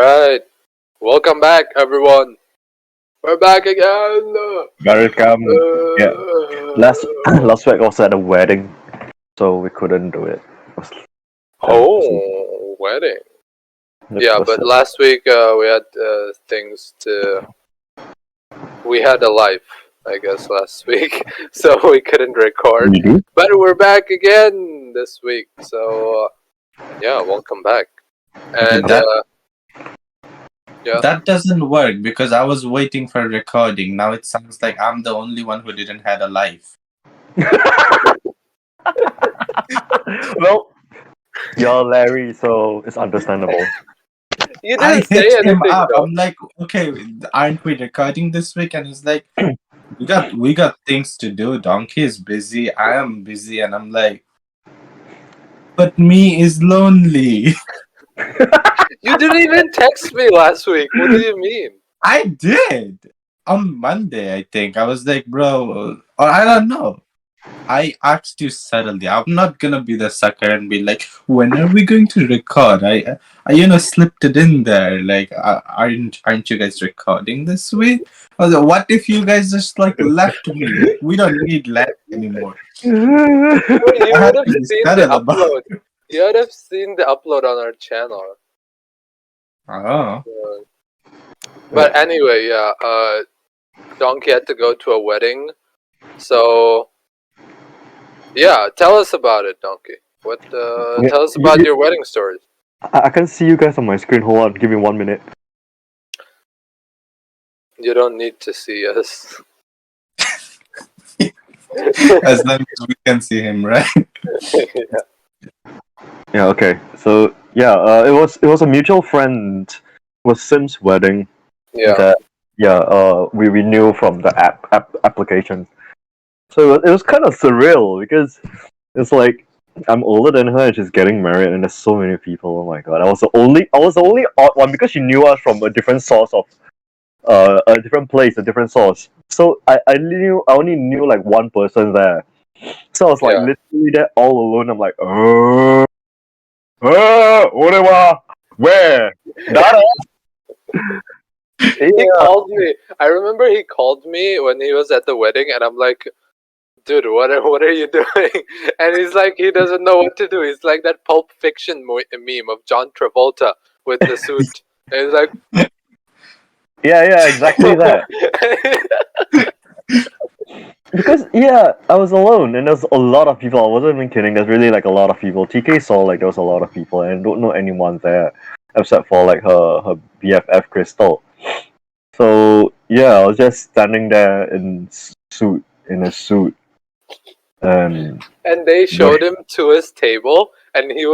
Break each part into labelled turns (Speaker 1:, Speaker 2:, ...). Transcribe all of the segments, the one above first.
Speaker 1: Alright, welcome back everyone. We're back again.
Speaker 2: Welcome. Yeah. Last last week I was at a wedding, so we couldn't do it.
Speaker 1: Oh, wedding. Yeah, but last week we had things to. We had a life, I guess, last week, so we couldn't record.
Speaker 2: We do?
Speaker 1: But we're back again this week, so yeah, welcome back. And yeah.
Speaker 3: That doesn't work because I was waiting for recording. Now it sounds like I'm the only one who didn't have a life.
Speaker 2: Well, you're Larry, so it's understandable.
Speaker 1: You
Speaker 3: I
Speaker 1: didn't say
Speaker 3: hit him
Speaker 1: anything
Speaker 3: up.
Speaker 1: though.
Speaker 3: I'm like, okay, aren't we recording this week? And he's like, we got things to do. Donkey is busy. I am busy, and I'm like, but me is lonely.
Speaker 1: You didn't even text me last week. What do you mean?
Speaker 3: I did on Monday. I think I was like, bro, or I don't know. I asked you subtly. I'm not gonna be the sucker and be like, when are we going to record? I slipped it in there. Like, aren't you guys recording this week? I was like, what if you guys just like left me? We don't need Larry anymore.
Speaker 1: You would have seen the upload. You would have seen the upload on our channel.
Speaker 3: Oh.
Speaker 1: But anyway, yeah. Donkey had to go to a wedding, so yeah. Tell us about it, Donkey. What? Tell us about your wedding stories.
Speaker 2: I can see you guys on my screen. Hold on, give me 1 minute.
Speaker 1: You don't need to see us.
Speaker 3: As long as we can see him, right?
Speaker 2: Yeah. Okay. So yeah, it was a mutual friend. It was Sim's wedding.
Speaker 1: Yeah.
Speaker 2: We knew from the application. So it was kind of surreal because it's like I'm older than her and she's getting married and there's so many people. Oh my god! I was the only odd one because she knew us from a different source of a different place, a different source. So I only knew like one person there. So I was like literally there all alone. I'm like, where? Dada?
Speaker 1: He called me. I remember he called me when he was at the wedding, and I'm like, dude, what are you doing? And he's like, he doesn't know what to do. He's like that Pulp Fiction meme of John Travolta with the suit. And he's like,
Speaker 2: yeah, exactly that. Because I was alone and there's a lot of people. I wasn't even kidding. There's really like a lot of people. TK saw like there was a lot of people and I don't know anyone there except for like her BFF Crystal. So yeah, I was just standing there in a suit.
Speaker 1: And they showed him to his table, and he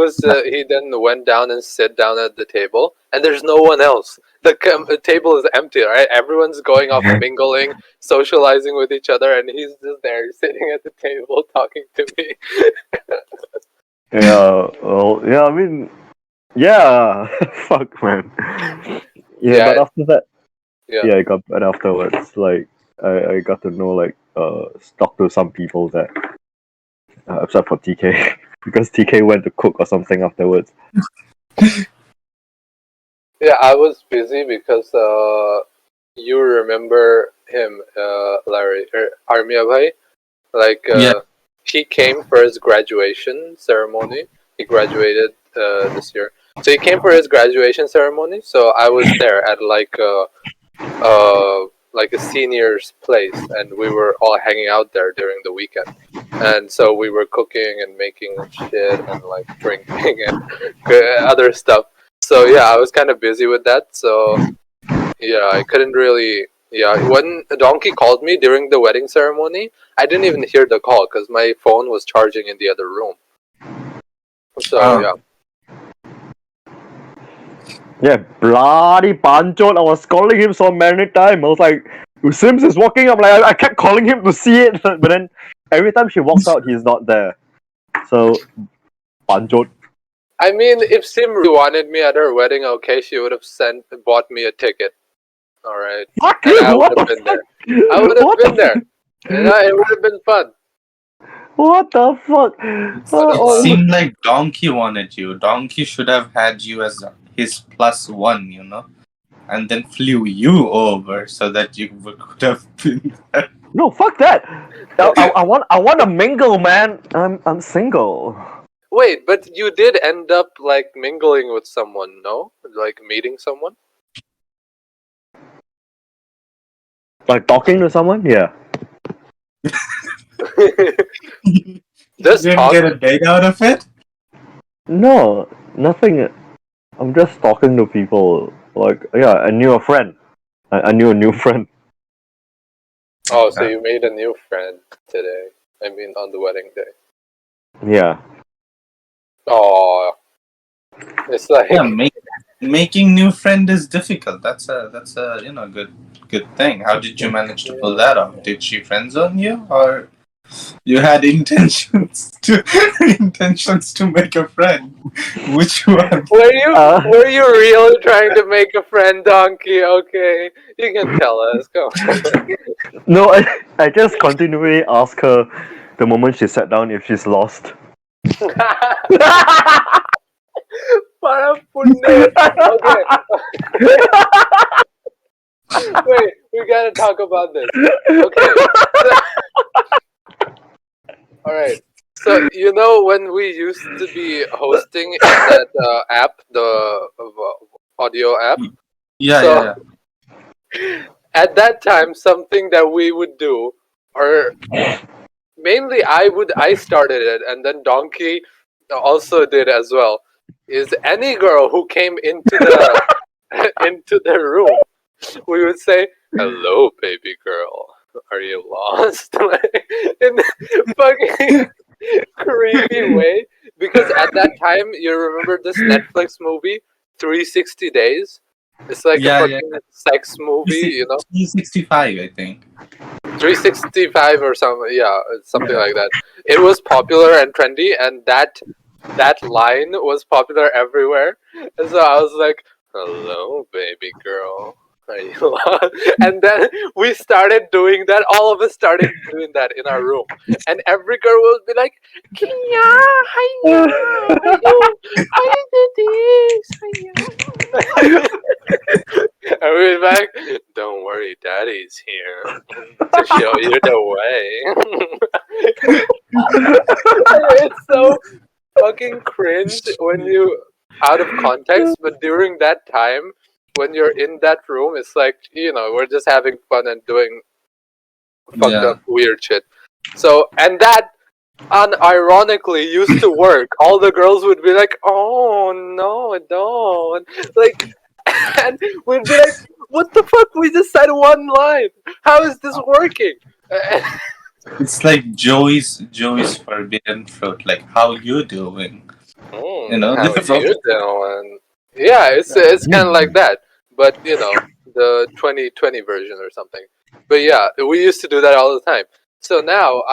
Speaker 1: then went down and sat down at the table, and there's no one else. The table is empty, right? Everyone's going off mingling, socializing with each other, and he's just there sitting at the table talking to me.
Speaker 2: I mean, fuck, man. But after that, I got bad afterwards. Like, I got to know, like, talk to some people that, except for TK, because TK went to cook or something afterwards.
Speaker 1: Yeah, I was busy because you remember him, Larry, Armia Bhai? Like, he came for his graduation ceremony. He graduated this year. So he came for his graduation ceremony, so I was there at like a senior's place, and we were all hanging out there during the weekend. And so we were cooking and making shit and like drinking and other stuff. So yeah, I was kind of busy with that. So yeah, I couldn't really. Yeah, when Donkey called me during the wedding ceremony, I didn't even hear the call because my phone was charging in the other room. So yeah.
Speaker 2: Yeah, bloody Panchot. I was calling him so many times. I was like, Sims is walking up. Like I kept calling him to see it, but then every time she walks out, he's not there. So, Panchot.
Speaker 1: I mean, if Sim really wanted me at her wedding, okay, she would have bought me a ticket. All right.
Speaker 2: Fuck
Speaker 1: and
Speaker 2: you!
Speaker 1: I would have been there. I would have been there. It would have been fun.
Speaker 2: What the fuck?
Speaker 3: It seemed like Donkey wanted you. Donkey should have had you as his +1, and then flew you over so that you could have been there.
Speaker 2: No, fuck that. I want to mingle, man. I'm single.
Speaker 1: Wait, but you did end up like mingling with someone, no? Like meeting someone?
Speaker 2: Like talking to someone? Yeah.
Speaker 1: Just
Speaker 3: Didn't
Speaker 1: talk.
Speaker 3: get a date out of it?
Speaker 2: No, nothing. I'm just talking to people. Like, yeah, I knew a friend. I knew a new friend.
Speaker 1: Oh, so you made a new friend today. I mean, on the wedding day.
Speaker 2: Yeah.
Speaker 1: Oh, it's like
Speaker 3: Yeah, making new friend is difficult. That's a good thing. How did you manage to pull that off? Did she friend zone you, or you had intentions to make a friend? Which one?
Speaker 1: were you really trying to make a friend, Donkey? Okay, you can tell us. Go on.
Speaker 2: No, I just continually ask her the moment she sat down if she's lost.
Speaker 1: Para punit. Okay. Wait, we gotta talk about this. Okay. Alright. So, you know, when we used to be hosting in that app, the audio app?
Speaker 3: Yeah,
Speaker 1: So,
Speaker 3: yeah, yeah.
Speaker 1: at that time, something that we would do, or mainly I started it, and then Donkey also did as well, is any girl who came into the into the room, we would say, "Hello, baby girl. Are you lost?" Like, in a fucking creepy way. Because at that time, you remember this Netflix movie, 360 Days? It's like a
Speaker 3: Yeah, yeah.
Speaker 1: fucking sex movie, you know?
Speaker 3: 365, I think.
Speaker 1: 365 or something, yeah, something like that. It was popular and trendy, and that line was popular everywhere. And so I was like, "Hello, baby girl. Are you lost?" And then we started doing that. All of us started doing that in our room, and every girl would be like, "Kia, hiya, how you do this? Hiya." And we'd be like, "Don't worry, Daddy's here to show you the way." It's so fucking cringe when you out of context, but during that time when you're in that room, it's like, we're just having fun and doing fucked
Speaker 3: Yeah.
Speaker 1: up weird shit. So, and that unironically used to work. All the girls would be like, "Oh no, don't!" Like, and we'd be like, "What the fuck? We just said one line. How is this working?"
Speaker 3: It's like Joey's forbidden fruit. Like, how you doing?
Speaker 1: How
Speaker 3: This
Speaker 1: you doing? Yeah, it's kind of like that, but the 2020 version or something. But yeah, we used to do that all the time. So now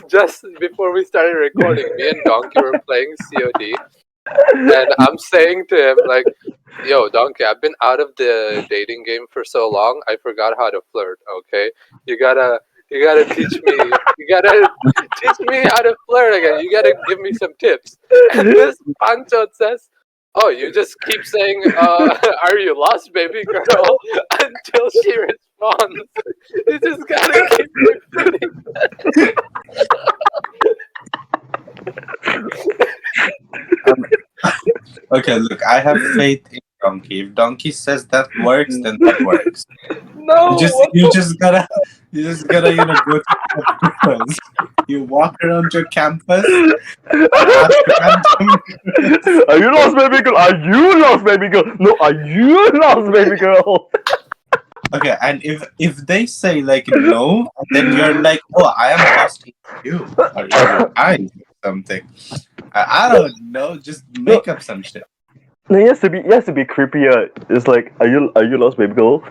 Speaker 1: just before we started recording, me and Donkey were playing COD, and I'm saying to him like, "Yo, Donkey, I've been out of the dating game for so long, I forgot how to flirt. Okay, you gotta teach me. You gotta teach me how to flirt again. You gotta give me some tips." And this Pancho says, "Oh, you just keep saying, are you lost, baby girl?" Until she responds. You just gotta keep repeating.
Speaker 3: Okay, look, I have faith in Donkey. If Donkey says that works, then that works.
Speaker 1: No,
Speaker 3: You just gotta go to campus. You walk around your campus and ask random girls.
Speaker 2: Are you lost, baby girl? Are you lost, baby girl? No, are you lost, baby girl?
Speaker 3: Okay, and if they say like no, then you're like, oh, I am lost in you or in your eyes or something. I don't know, just make up some shit.
Speaker 2: No, it has to be creepier. It's like, are you lost, baby girl?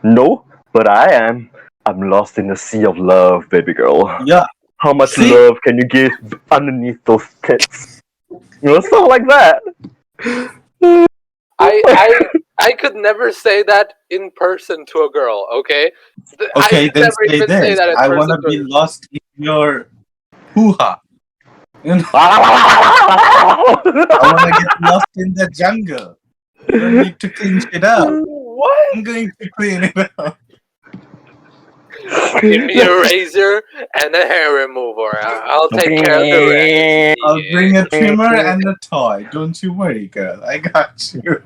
Speaker 2: No, but I am. I'm lost in the sea of love, baby girl.
Speaker 3: Yeah.
Speaker 2: How much
Speaker 3: See?
Speaker 2: love can you give underneath those tits? Stuff like that.
Speaker 1: I could never say that in person to a girl. Okay. I
Speaker 3: Okay,
Speaker 1: could
Speaker 3: then
Speaker 1: never
Speaker 3: say
Speaker 1: even say
Speaker 3: this.
Speaker 1: that in
Speaker 3: I
Speaker 1: person
Speaker 3: wanna
Speaker 1: to a
Speaker 3: be
Speaker 1: girl.
Speaker 3: lost in your hoo-ha. You know,
Speaker 2: I
Speaker 3: I wanna get lost in the jungle. You don't need to clean shit up.
Speaker 1: What?
Speaker 3: I'm going to clean it up.
Speaker 1: Give me a razor and a hair remover. I'll take care of the rest.
Speaker 3: I'll bring
Speaker 1: Yeah.
Speaker 3: a trimmer and a toy. Don't you worry, girl. I got you.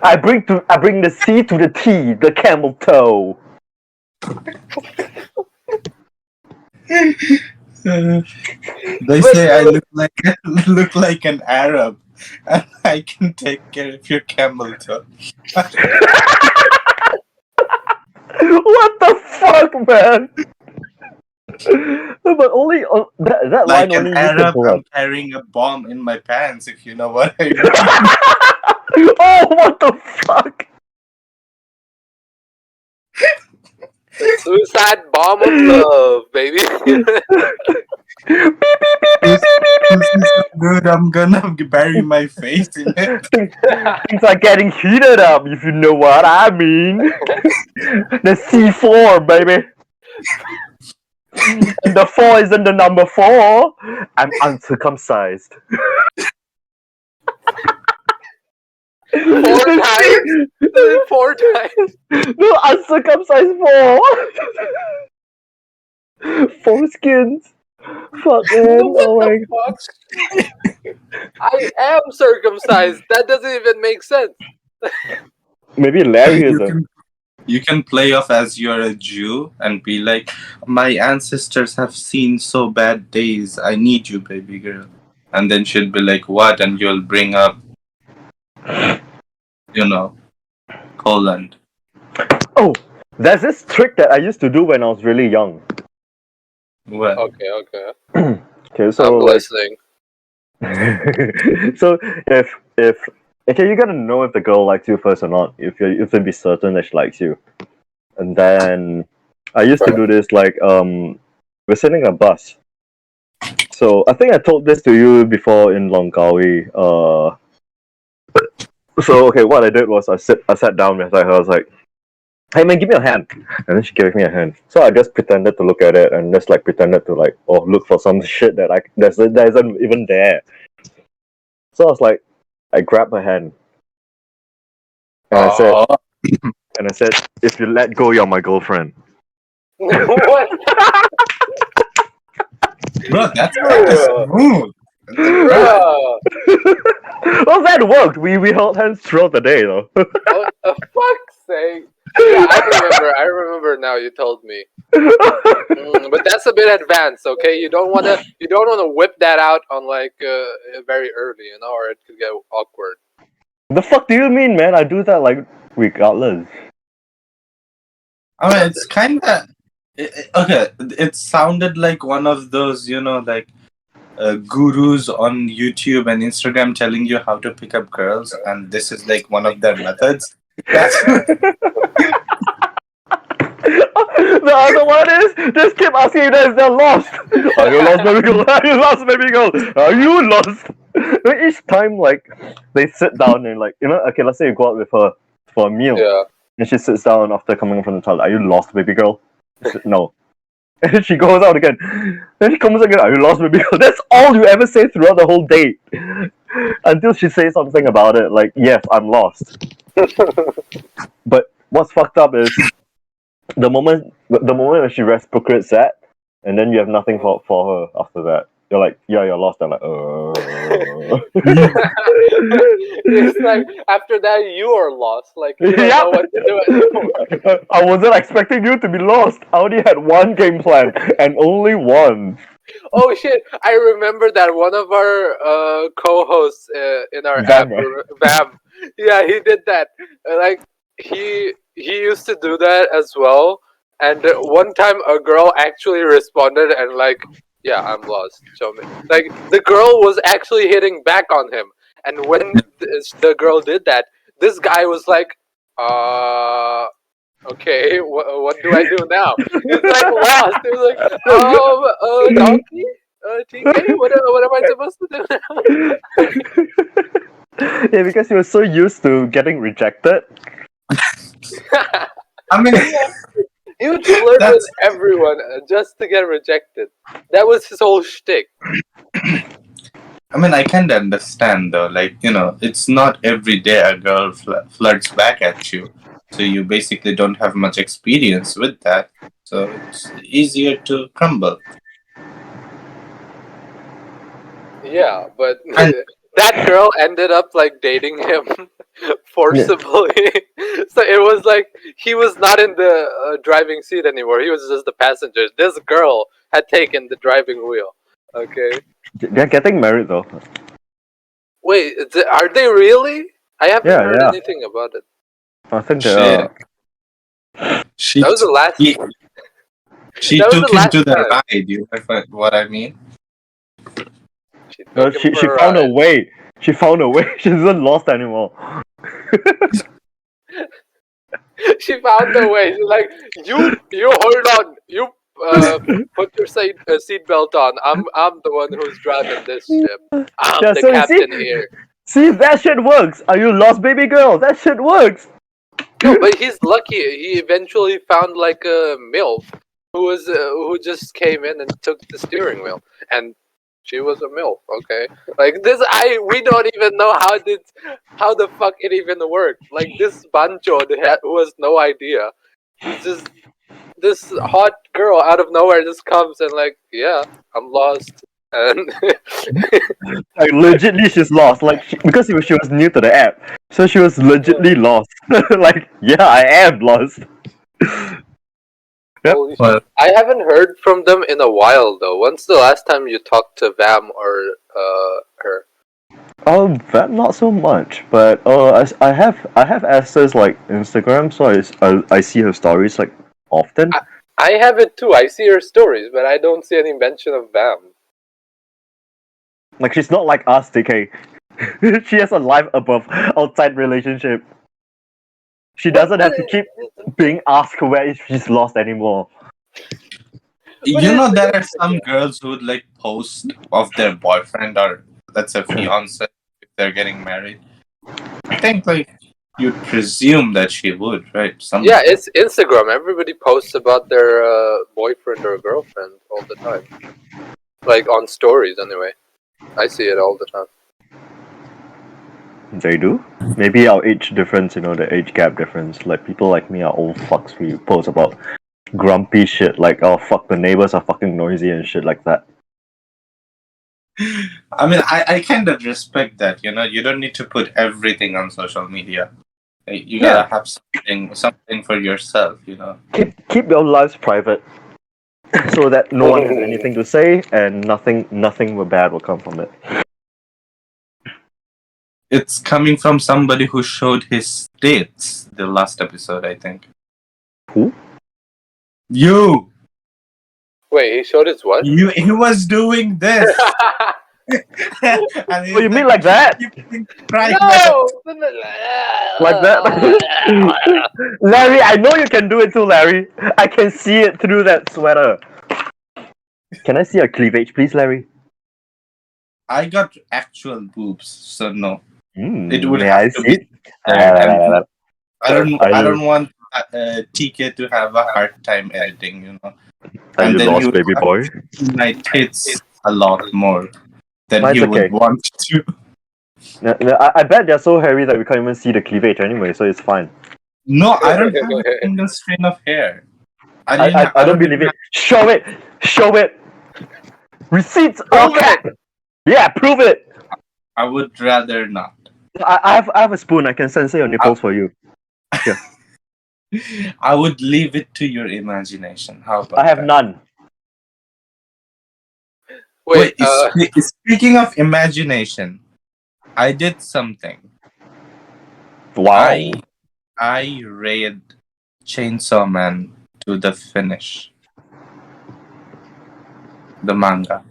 Speaker 2: I bring the C to the T, the camel toe.
Speaker 3: They
Speaker 1: But
Speaker 3: say I look like an Arab, and I can take care of your camel toe.
Speaker 2: What the fuck, man? But only that
Speaker 3: Like
Speaker 2: line
Speaker 3: an
Speaker 2: only you can
Speaker 3: Arab,
Speaker 2: pull
Speaker 3: I'm
Speaker 2: up.
Speaker 3: carrying a bomb in my pants. If you know what I mean.
Speaker 2: Oh, what the fuck?
Speaker 1: suicide bomb of love, baby.
Speaker 3: This is so good. I'm gonna bury my face in it.
Speaker 2: Things are getting heated up, if you know what I mean. The C4, baby. And the 4 isn't the number 4. I'm uncircumcised.
Speaker 1: 4 times? 4 times?
Speaker 2: No, uncircumcised 4. 4 skins. Fuck, man. Oh
Speaker 1: What
Speaker 2: my.
Speaker 1: the fuck? I am circumcised. That doesn't even make sense.
Speaker 2: Maybe Larry
Speaker 3: You
Speaker 2: isn't.
Speaker 3: can you can play off as you're a Jew and be like, my ancestors have seen so bad days. I need you, baby girl. And then she'll be like, what? And you'll bring up, Poland.
Speaker 2: Oh, there's this trick that I used to do when I was really young.
Speaker 3: Well,
Speaker 1: Okay.
Speaker 2: Okay, so
Speaker 1: I'm
Speaker 2: like,
Speaker 1: listening.
Speaker 2: so if okay, you gotta know if the girl likes you first or not. If you can be certain that she likes you, and then I used to do this like we're sitting in a bus. So I think I told this to you before in Langkawi. So okay, what I did was I sat down beside her. I was like, "Hey man, give me a hand," and then she gave me a hand. So I just pretended to look at it and just like pretended to like look for some shit that that isn't even there. So I was like, I grabbed her hand and I said, "If you let go, you're my girlfriend."
Speaker 1: What?
Speaker 3: bro, that's kind of smooth.
Speaker 1: Bruh.
Speaker 2: Well, that worked. We held hands throughout the day, though.
Speaker 1: For fuck's sake. Yeah, I remember now you told me. But that's a bit advanced, okay? You don't wanna whip that out on like very early, or it could get awkward.
Speaker 2: The fuck do you mean, man? I do that like regardless.
Speaker 3: I mean, it's kind of okay. It sounded like one of those, like gurus on YouTube and Instagram telling you how to pick up girls, and this is like one of their methods. That's
Speaker 2: The other one is just keep asking you if they're lost. Are you lost, baby girl? Are you lost, baby girl? Are you lost? Each time, like, they sit down and like, okay, let's say you go out with her for a meal,
Speaker 1: Yeah.
Speaker 2: and she sits down after coming from the toilet. Are you lost, baby girl? I said, no. And then she goes out again. Then she comes again. Are you lost, baby girl? That's all you ever say throughout the whole date. Until she says something about it, like, yes, I'm lost. But what's fucked up is the moment when she reciprocates that, and then you have nothing for her after that. You're like, yeah, you're lost. I'm like,
Speaker 1: It's like after that you are lost. Like you don't know what to do anymore.
Speaker 2: I wasn't expecting you to be lost. I only had one game plan, and only one.
Speaker 1: Oh shit! I remember that one of our co-hosts in our
Speaker 2: Vam,
Speaker 1: app,
Speaker 2: right?
Speaker 1: Vam. Yeah, he did that. Like he used to do that as well. And one time, a girl actually responded and like, "Yeah, I'm lost. Show me." Like the girl was actually hitting back on him, and when the girl did that, this guy was like, okay, what do I do now?" He's like lost. He was like, donkey, TK, what am I supposed to do now?
Speaker 2: Yeah, because he was so used to getting rejected.
Speaker 3: I mean,
Speaker 1: He would flirt with
Speaker 3: that's
Speaker 1: everyone just to get rejected. That was his whole shtick.
Speaker 3: I mean, I kind of understand though. Like, it's not every day a girl flirts back at you, so you basically don't have much experience with that. So it's easier to crumble.
Speaker 1: Yeah, but
Speaker 3: And
Speaker 1: that girl ended up like dating him forcibly. So it was like he was not in the driving seat anymore. He was just the passenger. This girl had taken the driving wheel. Okay.
Speaker 2: They're getting married though.
Speaker 1: Wait, are they really? I haven't
Speaker 2: Yeah,
Speaker 1: heard
Speaker 2: yeah.
Speaker 1: anything about it.
Speaker 2: I think they
Speaker 3: shit,
Speaker 2: are.
Speaker 3: she
Speaker 1: That was the last.
Speaker 3: he, she
Speaker 1: That was
Speaker 3: took
Speaker 1: the
Speaker 3: him
Speaker 1: last
Speaker 3: to the
Speaker 1: time.
Speaker 3: ride. You know what I mean?
Speaker 1: She
Speaker 2: No,
Speaker 1: took him
Speaker 2: she
Speaker 1: for a
Speaker 2: found a
Speaker 1: ride.
Speaker 2: way. She found a way. She isn't lost anymore.
Speaker 1: She found a way. She's like, you hold on. You put your seatbelt on. I'm the one who's driving this ship. I'm
Speaker 2: Yeah,
Speaker 1: the
Speaker 2: so you
Speaker 1: captain here.
Speaker 2: see, that shit works. Are you lost, baby girl? That shit works.
Speaker 1: No, but he's lucky. He eventually found like a MILF who just came in and took the steering wheel, and she was a MILF. Okay, like this, we don't even know how the fuck it even worked. Like this Bancho who has no idea. He's just this hot girl out of nowhere just comes and like, yeah, I'm lost, and
Speaker 2: Like legitly, she's lost. Like because she was new to the app, so she was legitly lost. Like yeah, I am lost. Yep.
Speaker 1: holy shit.
Speaker 3: Well,
Speaker 1: I haven't heard from them in a while though. When's the last time you talked to Vam or her?
Speaker 2: That not so much, but I have Esther's like Instagram, so I see her stories like often.
Speaker 1: I have it too. I see her stories, but I don't see any mention of Vam.
Speaker 2: Like she's not like us, DK. She has a life above outside relationship. She doesn't have to keep being asked where she's lost anymore.
Speaker 3: there are some girls who would like post of their boyfriend or let's say fiance if they're getting married. I think like you'd presume that she would, right?
Speaker 1: Yeah, it's Instagram. Everybody posts about their boyfriend or girlfriend all the time. Like on stories, anyway. I see it all the time.
Speaker 2: They do. Maybe our age difference, the age gap difference. Like people like me are old fucks. We post about grumpy shit like, oh fuck, the neighbors are fucking noisy and shit like that.
Speaker 3: I mean, I kind of respect that. You don't need to put everything on social media. You gotta have something for yourself.
Speaker 2: Keep your lives private, so that no one has anything to say and nothing bad will come from it.
Speaker 3: It's coming from somebody who showed his dates the last episode, I think.
Speaker 2: Who?
Speaker 3: You.
Speaker 1: Wait, he showed his what?
Speaker 3: He was doing this. And
Speaker 2: Oh, you mean like that?
Speaker 1: No!
Speaker 2: Like that? Larry, I know you can do it too, Larry. I can see it through that sweater. Can I see a cleavage, please, Larry?
Speaker 3: I got actual boobs, so no.
Speaker 2: It
Speaker 3: would
Speaker 2: may
Speaker 3: have
Speaker 2: I
Speaker 3: to
Speaker 2: see
Speaker 3: be.
Speaker 2: it?
Speaker 3: I don't want TK to have a hard time editing,
Speaker 2: Are
Speaker 3: and
Speaker 2: you
Speaker 3: then
Speaker 2: lost, baby boy?
Speaker 3: my tits a lot more than
Speaker 2: Mine's
Speaker 3: he would
Speaker 2: okay.
Speaker 3: want to.
Speaker 2: I bet they're so hairy that we can't even see the cleavage anyway, so it's fine.
Speaker 3: No, I don't have a single strand of hair.
Speaker 2: I don't believe it. Show it! Show it! Receipts!
Speaker 1: Prove
Speaker 2: Okay! Yeah, prove it!
Speaker 3: I would rather not.
Speaker 2: I have a spoon. I can sensor your nipples for you.
Speaker 3: I would leave it to your imagination. How about
Speaker 2: I have
Speaker 3: that?
Speaker 2: none.
Speaker 1: Wait,
Speaker 3: speaking of imagination, I did something.
Speaker 2: Wow.
Speaker 3: I read Chainsaw Man to the finish. The manga.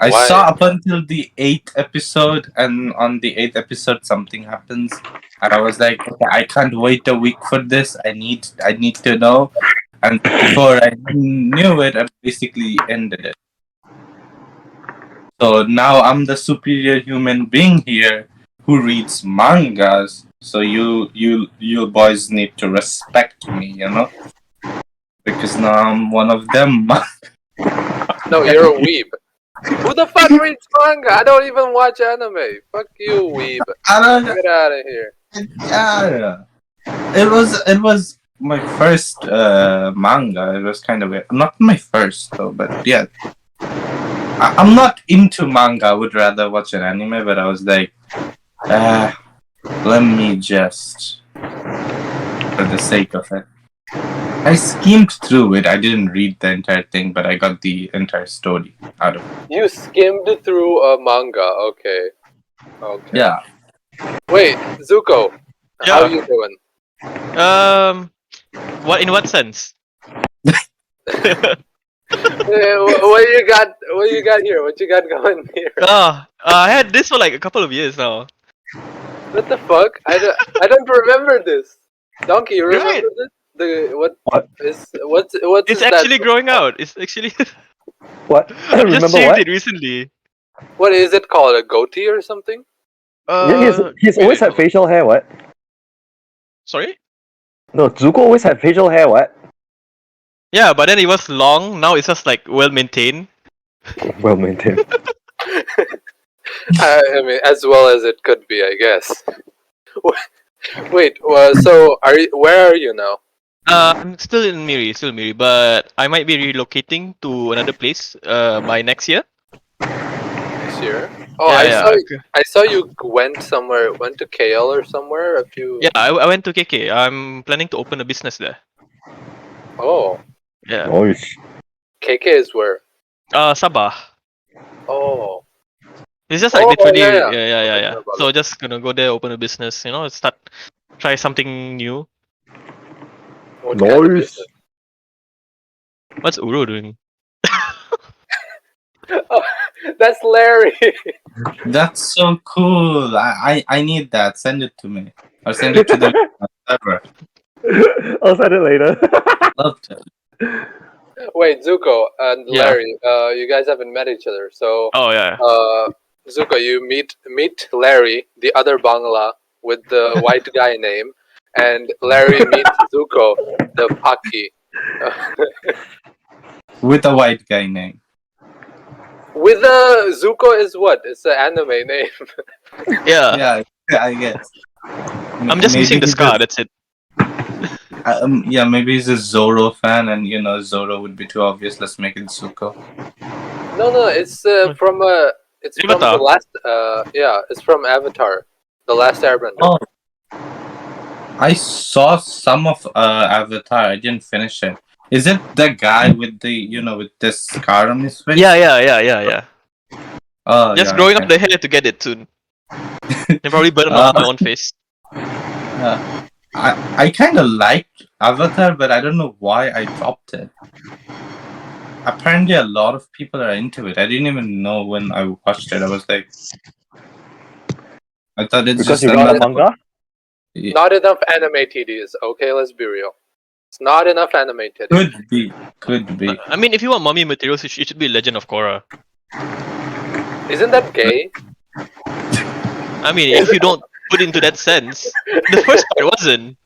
Speaker 3: I
Speaker 1: Why?
Speaker 3: saw up until the 8th episode, and on the 8th episode something happens, and I was like, okay, I can't wait a week for this. I need to know. And before I knew it, I basically ended it. So now I'm the superior human being here who reads mangas. So you boys need to respect me, because now I'm one of them.
Speaker 1: No, you're a weeb. Who the fuck reads manga? I don't even watch anime. Fuck you, weeb.
Speaker 3: I don't.
Speaker 1: Get out of here.
Speaker 3: Yeah. It was my first manga. It was kind of weird. Not my first though, but yeah. I'm not into manga. I would rather watch an anime, but I was like, let me just, for the sake of it. I skimmed through it. I didn't read the entire thing, but I got the entire story out of it.
Speaker 1: You skimmed through a manga. Okay. Okay.
Speaker 3: Yeah.
Speaker 1: Wait, Zuko. How
Speaker 4: Yeah.
Speaker 1: you doing?
Speaker 4: What in what sense?
Speaker 1: What you got? What you got here? What you got going here?
Speaker 4: I had this for like a couple of years now.
Speaker 1: What the fuck? I don't remember this. Donkey, you remember
Speaker 4: Right.
Speaker 1: this? The what
Speaker 2: What?
Speaker 1: is what's
Speaker 4: It's
Speaker 1: is
Speaker 4: actually
Speaker 1: that?
Speaker 4: growing out. It's actually
Speaker 2: What?
Speaker 4: I just
Speaker 2: Remember
Speaker 4: shaved
Speaker 2: what?
Speaker 4: it recently.
Speaker 1: What is it called? A goatee or something?
Speaker 2: Yeah, he's
Speaker 4: wait,
Speaker 2: always
Speaker 4: wait,
Speaker 2: had facial hair. What?
Speaker 4: Sorry?
Speaker 2: No, Zuko always had facial hair. What?
Speaker 4: Yeah, but then it was long. Now it's just like well maintained.
Speaker 2: Well maintained.
Speaker 1: I mean, as well as it could be, I guess. Wait, so where are you now?
Speaker 4: I'm still in Miri, but I might be relocating to another place by next year.
Speaker 1: This year? Oh,
Speaker 4: Yeah.
Speaker 1: I saw you went somewhere. Went to KL or somewhere. A few.
Speaker 4: Yeah, I went to KK. I'm planning to open a business there.
Speaker 1: Oh,
Speaker 4: Yeah.
Speaker 2: Nice.
Speaker 1: KK is where?
Speaker 4: Sabah.
Speaker 1: Oh,
Speaker 4: It's just like
Speaker 1: Oh,
Speaker 4: literally,
Speaker 1: yeah.
Speaker 4: yeah.
Speaker 1: About
Speaker 4: So just gonna go there, open a business, try something new.
Speaker 1: what kind of
Speaker 2: Nice.
Speaker 1: business?
Speaker 4: What's Uro doing?
Speaker 1: Oh, that's Larry.
Speaker 3: That's so cool. I need that. Send it to me. Or send it to the server.
Speaker 2: I'll send it later.
Speaker 3: Love to.
Speaker 1: Wait, Zuko and
Speaker 4: Yeah.
Speaker 1: Larry. You guys haven't met each other, so
Speaker 4: Oh yeah.
Speaker 1: Zuko, you meet Larry, the other Bangla with the white guy name, and Larry meets Zuko, the Paki.
Speaker 3: With a white guy name.
Speaker 1: With Zuko is what? It's an anime name.
Speaker 4: Yeah.
Speaker 3: Yeah, I guess.
Speaker 4: I'm just missing the
Speaker 3: he
Speaker 4: scar.
Speaker 3: just-
Speaker 4: That's it.
Speaker 3: yeah, maybe he's a Zoro fan, and Zoro would be too obvious. Let's make it Zuko.
Speaker 1: No, it's from it's from
Speaker 4: Avatar.
Speaker 1: the last it's from Avatar, the last Airbender.
Speaker 3: Oh, I saw some of Avatar. I didn't finish it. Is it the guy with the with this scar on his face?
Speaker 4: Yeah.
Speaker 3: Oh,
Speaker 4: Just
Speaker 3: yeah,
Speaker 4: growing
Speaker 3: okay.
Speaker 4: up the hair to get it soon. They probably burn off my own face.
Speaker 3: I kind of liked Avatar, but I don't know why I dropped it. Apparently, a lot of people are into it. I didn't even know when I watched it. I was like, I thought it's
Speaker 2: Because
Speaker 3: just
Speaker 2: you got a
Speaker 3: another.
Speaker 2: manga?
Speaker 3: Yeah,
Speaker 1: Not enough anime TDs. Okay, let's be real. It's not enough anime TDs.
Speaker 3: could be.
Speaker 4: I mean, if you want mommy materials, it should be Legend of Korra.
Speaker 1: Isn't that gay?
Speaker 4: I mean, if you don't put into that sense, the first part wasn't.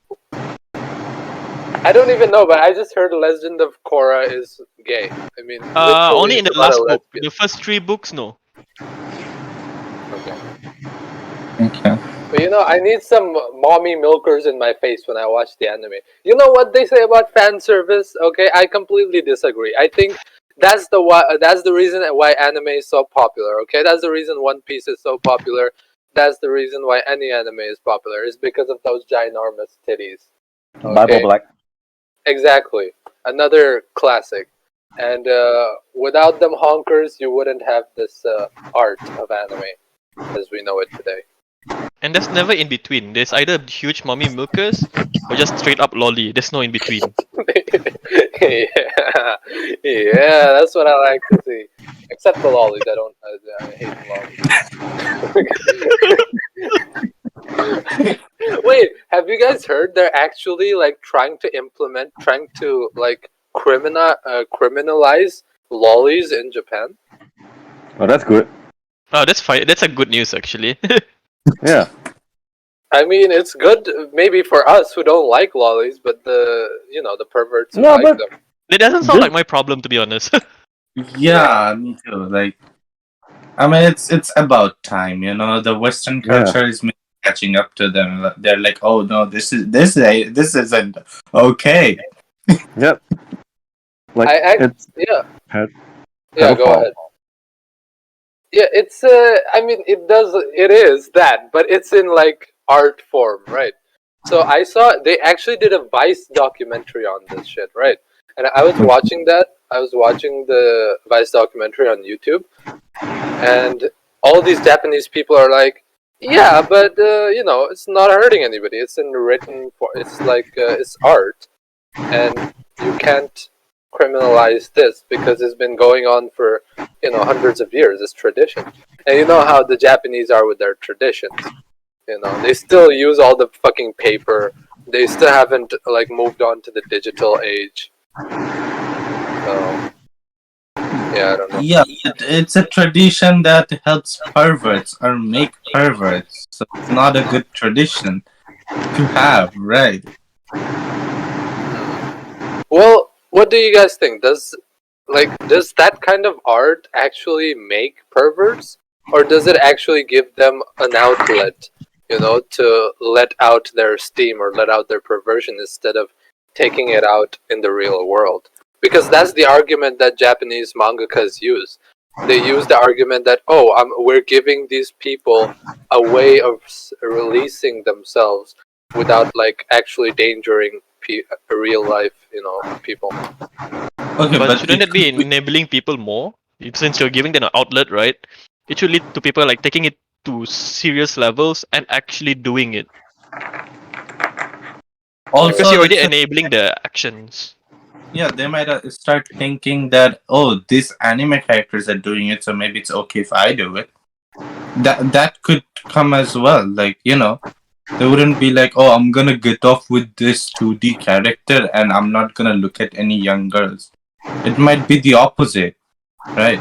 Speaker 1: I don't even know, but I just heard Legend of Korra is gay. I mean, literally,
Speaker 4: Only in the
Speaker 1: it's about
Speaker 4: last
Speaker 1: a
Speaker 4: book.
Speaker 1: lesbian.
Speaker 4: The first 3 books, no.
Speaker 1: Okay.
Speaker 3: Okay.
Speaker 1: But I need some mommy milkers in my face when I watch the anime. You know what they say about fan service? Okay, I completely disagree. I think that's the reason why anime is so popular. Okay, that's the reason One Piece is so popular. That's the reason why any anime is popular. Is because of those ginormous titties.
Speaker 2: Bible Black.
Speaker 1: Exactly. Another classic. And without them honkers, you wouldn't have this art of anime as we know it today.
Speaker 4: And there's never in between. There's either huge mommy milkers or just straight up lolly. There's no in between.
Speaker 1: yeah, that's what I like to see. Except the lollies, I hate the lollies. Wait, have you guys heard they're actually trying to criminalize lollies in Japan?
Speaker 2: Oh, that's good.
Speaker 4: Oh, that's fine. That's a good news actually.
Speaker 2: Yeah.
Speaker 1: I mean, it's good maybe for us who don't like lollies, but the perverts who
Speaker 2: No,
Speaker 1: like
Speaker 2: but
Speaker 1: them.
Speaker 4: It doesn't sound like my problem, to be honest.
Speaker 3: Yeah, me too. Like, I mean, it's about time, you know. The Western
Speaker 2: Yeah.
Speaker 3: culture is catching up to them. They're like, oh no, this isn't okay.
Speaker 2: Yep. Like it's
Speaker 1: Yeah,
Speaker 2: ped-
Speaker 1: yeah. Go
Speaker 2: pedophile.
Speaker 1: ahead. Yeah, it's I mean, it is that, but it's in like art form, right? So I saw they actually did a Vice documentary on this shit, right? And I was watching that. I was watching the Vice documentary on YouTube, and all these Japanese people are like, yeah, but it's not hurting anybody. It's in written form. It's like it's art, and you can't criminalize this because it's been going on for hundreds of years. It's tradition, and you know how the Japanese are with their traditions. They still use all the fucking paper. They still haven't like moved on to the digital age. So yeah, I don't know.
Speaker 3: Yeah, it's a tradition that helps perverts or make perverts. So it's not a good tradition to have, right?
Speaker 1: Well, what do you guys think? Does that kind of art actually make perverts, or does it actually give them an outlet, to let out their steam or let out their perversion instead of taking it out in the real world? Because that's the argument that Japanese mangakas use. They use the argument that we're giving these people a way of releasing themselves without like actually endangering real life, people.
Speaker 3: Okay,
Speaker 4: But
Speaker 3: but
Speaker 4: shouldn't
Speaker 3: it
Speaker 4: it be
Speaker 3: could be.
Speaker 4: enabling people more? Since you're giving them an outlet, right? It should lead to people like taking it to serious levels and actually doing it. Because
Speaker 3: Also,
Speaker 4: you're already
Speaker 3: it's a
Speaker 4: enabling the actions.
Speaker 3: yeah. They might start thinking that, oh, these anime characters are doing it, so maybe it's okay if I do it. That could come as well. Like, you know, they wouldn't be like, oh, I'm gonna get off with this 2D character and I'm not gonna look at any young girls. It might be the opposite, right?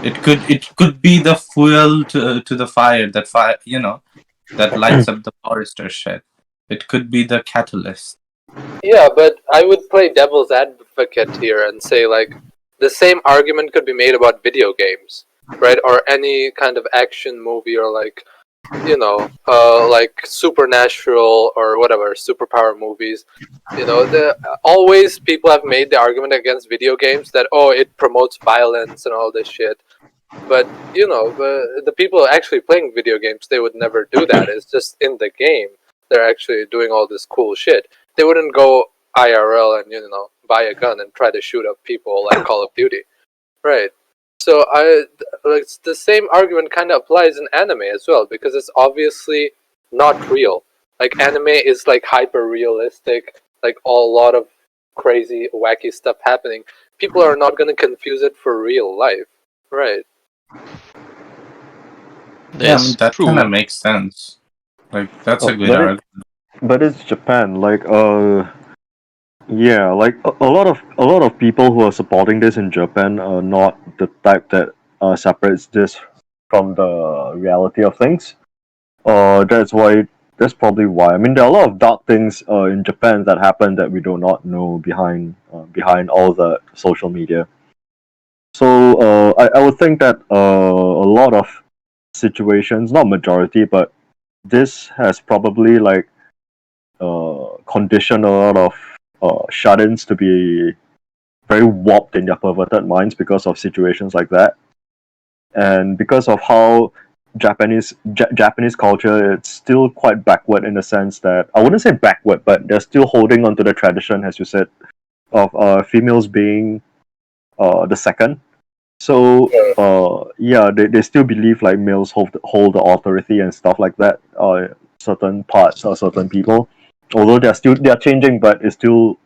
Speaker 3: It could be the fuel to the fire that that lights up the forest or shit. It could be the catalyst.
Speaker 1: Yeah, but I would play devil's advocate here and say like the same argument could be made about video games, right? Or any kind of action movie or like like supernatural or whatever superpower movies. Always people have made the argument against video games that it promotes violence and all this shit. But the people actually playing video games, they would never do that. It's just in the game they're actually doing all this cool shit. They wouldn't go IRL and buy a gun and try to shoot up people like Call of Duty, right? So like the same argument kind of applies in anime as well because it's obviously not real. Like anime is like hyper realistic, like a lot of crazy wacky stuff happening. People are not going to confuse it for real life, right?
Speaker 3: Yeah, I mean
Speaker 4: That's
Speaker 3: that kind of
Speaker 4: true.
Speaker 3: makes sense. Like that's a
Speaker 2: Oh,
Speaker 3: good argument.
Speaker 2: but it's Japan. Yeah, like a lot of people who are supporting this in Japan are not the type that separates this from the reality of things. That's why. That's probably why. I mean, there are a lot of dark things in Japan that happen that we do not know behind all the social media. So I would think that a lot of situations, not majority, but this has probably like conditioned a lot of shut-ins to be very warped in their perverted minds because of situations like that, and because of how Japanese culture, it's still quite backward in the sense that I wouldn't say backward, but they're still holding on to the tradition, as you said, of females being the second. So yeah, they still believe like males hold the authority and stuff like that. Certain parts or certain people, although they're changing, but it's still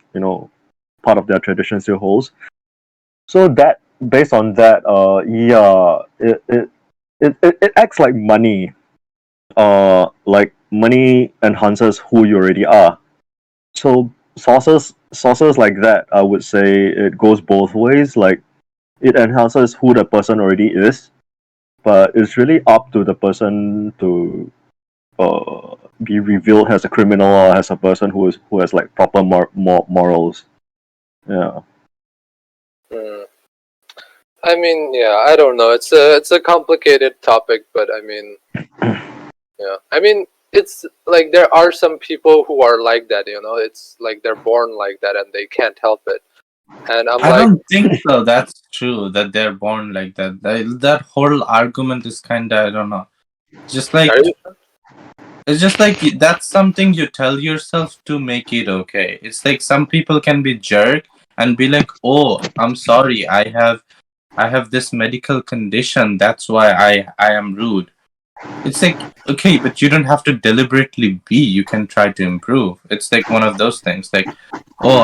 Speaker 2: part of their tradition still holds. So that based on that, yeah, it acts like money. Like money enhances who you already are. So sources like that, I would say it goes both ways. Like it enhances who the person already is, but it's really up to the person to be revealed as a criminal or as a person who has like proper morals. Yeah.
Speaker 1: Mm. I mean, yeah, I don't know. It's a complicated topic, but I mean, yeah, I mean, it's like there are some people who are like that. It's like they're born like that and they can't help it. And I'm
Speaker 3: I
Speaker 1: like,
Speaker 3: don't think so. That's true that they're born like that. That whole argument is kind of, I don't know. Just like
Speaker 1: are you?
Speaker 3: it's just like that's something you tell yourself to make it okay. It's like some people can be jerk and be like, "Oh, I'm sorry. I have this medical condition. That's why I am rude." It's like, okay, but you don't have to deliberately be. You can try to improve. It's like one of those things. Like, oh,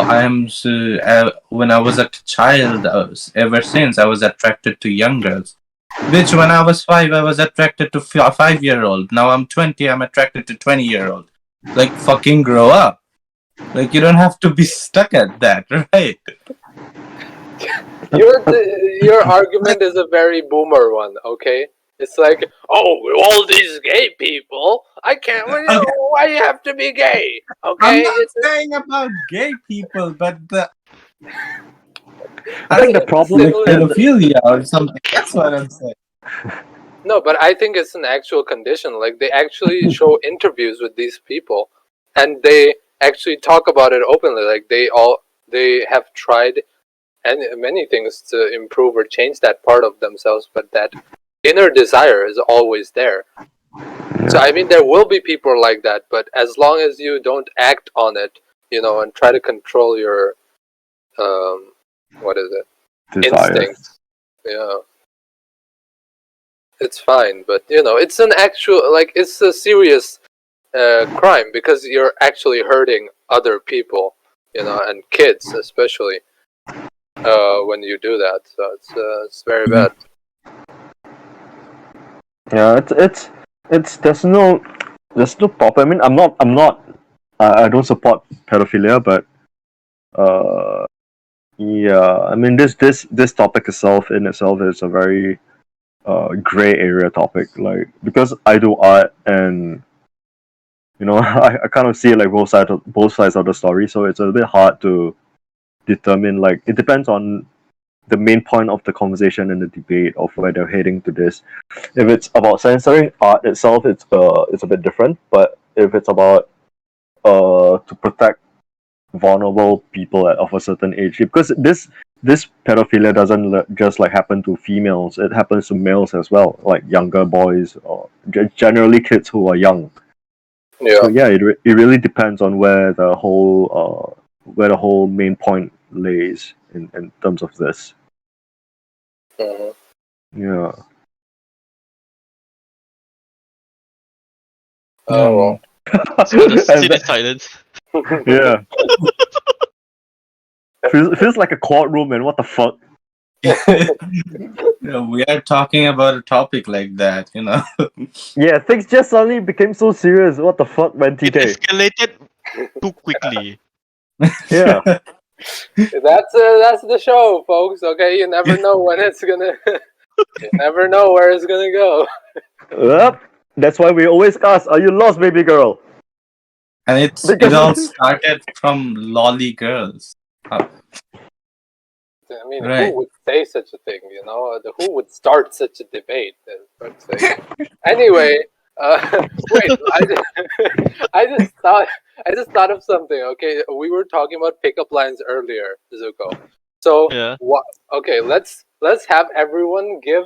Speaker 3: when I was a child, ever since I was attracted to young girls. Bitch, when I was 5, I was attracted to 5-year-old. Now I'm 20, I'm attracted to 20-year-old. Like, fucking grow up. Like, you don't have to be stuck at that, right?
Speaker 1: Your argument is a very boomer one. Okay, it's like, oh, all these gay people. I can't.
Speaker 3: Okay.
Speaker 1: Why you have to be gay?
Speaker 3: I'm
Speaker 1: Okay,
Speaker 3: not saying about gay people, but
Speaker 2: I think the problem
Speaker 3: like
Speaker 1: similar-
Speaker 3: pedophilia or something. That's what I'm saying.
Speaker 1: No, but I think it's an actual condition. Like they actually show interviews with these people, and they actually talk about it openly. Like they have tried and many things to improve or change that part of themselves, but that inner desire is always there. So I mean, there will be people like that, but as long as you don't act on it, and try to control your what is it,
Speaker 2: desire.
Speaker 1: instincts, yeah, it's fine. But it's an actual it's a serious crime because you're actually hurting other people, and kids especially when you do that. So it's very bad.
Speaker 2: Yeah, it's there's no proper. I mean, I'm not I don't support pedophilia, but yeah, I mean this topic in itself is a very gray area topic. Like because I do art and I kind of see it like both sides of the story, so it's a bit hard to determine. Like it depends on the main point of the conversation and the debate of where they're heading to this. If it's about censoring art itself, it's a bit different. But if it's about to protect vulnerable people of a certain age, because this pedophilia doesn't just like happen to females; it happens to males as well, like younger boys or generally kids who are young.
Speaker 1: Yeah.
Speaker 2: So yeah, it really depends on where the whole main point lays in terms of this.
Speaker 1: Mhm.
Speaker 2: Yeah.
Speaker 1: Oh well.
Speaker 4: So just
Speaker 2: And
Speaker 4: sit in
Speaker 2: that-
Speaker 4: silence.
Speaker 2: yeah. Feels like a courtroom, and what the fuck?
Speaker 3: We are talking about a topic like that,
Speaker 2: Yeah, things just suddenly became so serious. What the fuck, man,
Speaker 4: It
Speaker 2: TK?
Speaker 4: escalated too quickly.
Speaker 2: Yeah.
Speaker 1: That's the show, folks. Okay, you never know when it's gonna. You never know where it's gonna go.
Speaker 2: Yep. That's why we always ask, "Are you lost, baby girl?"
Speaker 3: And it
Speaker 2: Because-
Speaker 3: all started from lolly girls.
Speaker 1: I mean,
Speaker 3: Right.
Speaker 1: who would say such a thing? Who would start such a debate? For God's sake. Anyway, wait. I just thought of something. Okay, we were talking about pickup lines earlier, Zuko. So
Speaker 4: Yeah.
Speaker 1: what? Okay, let's have everyone give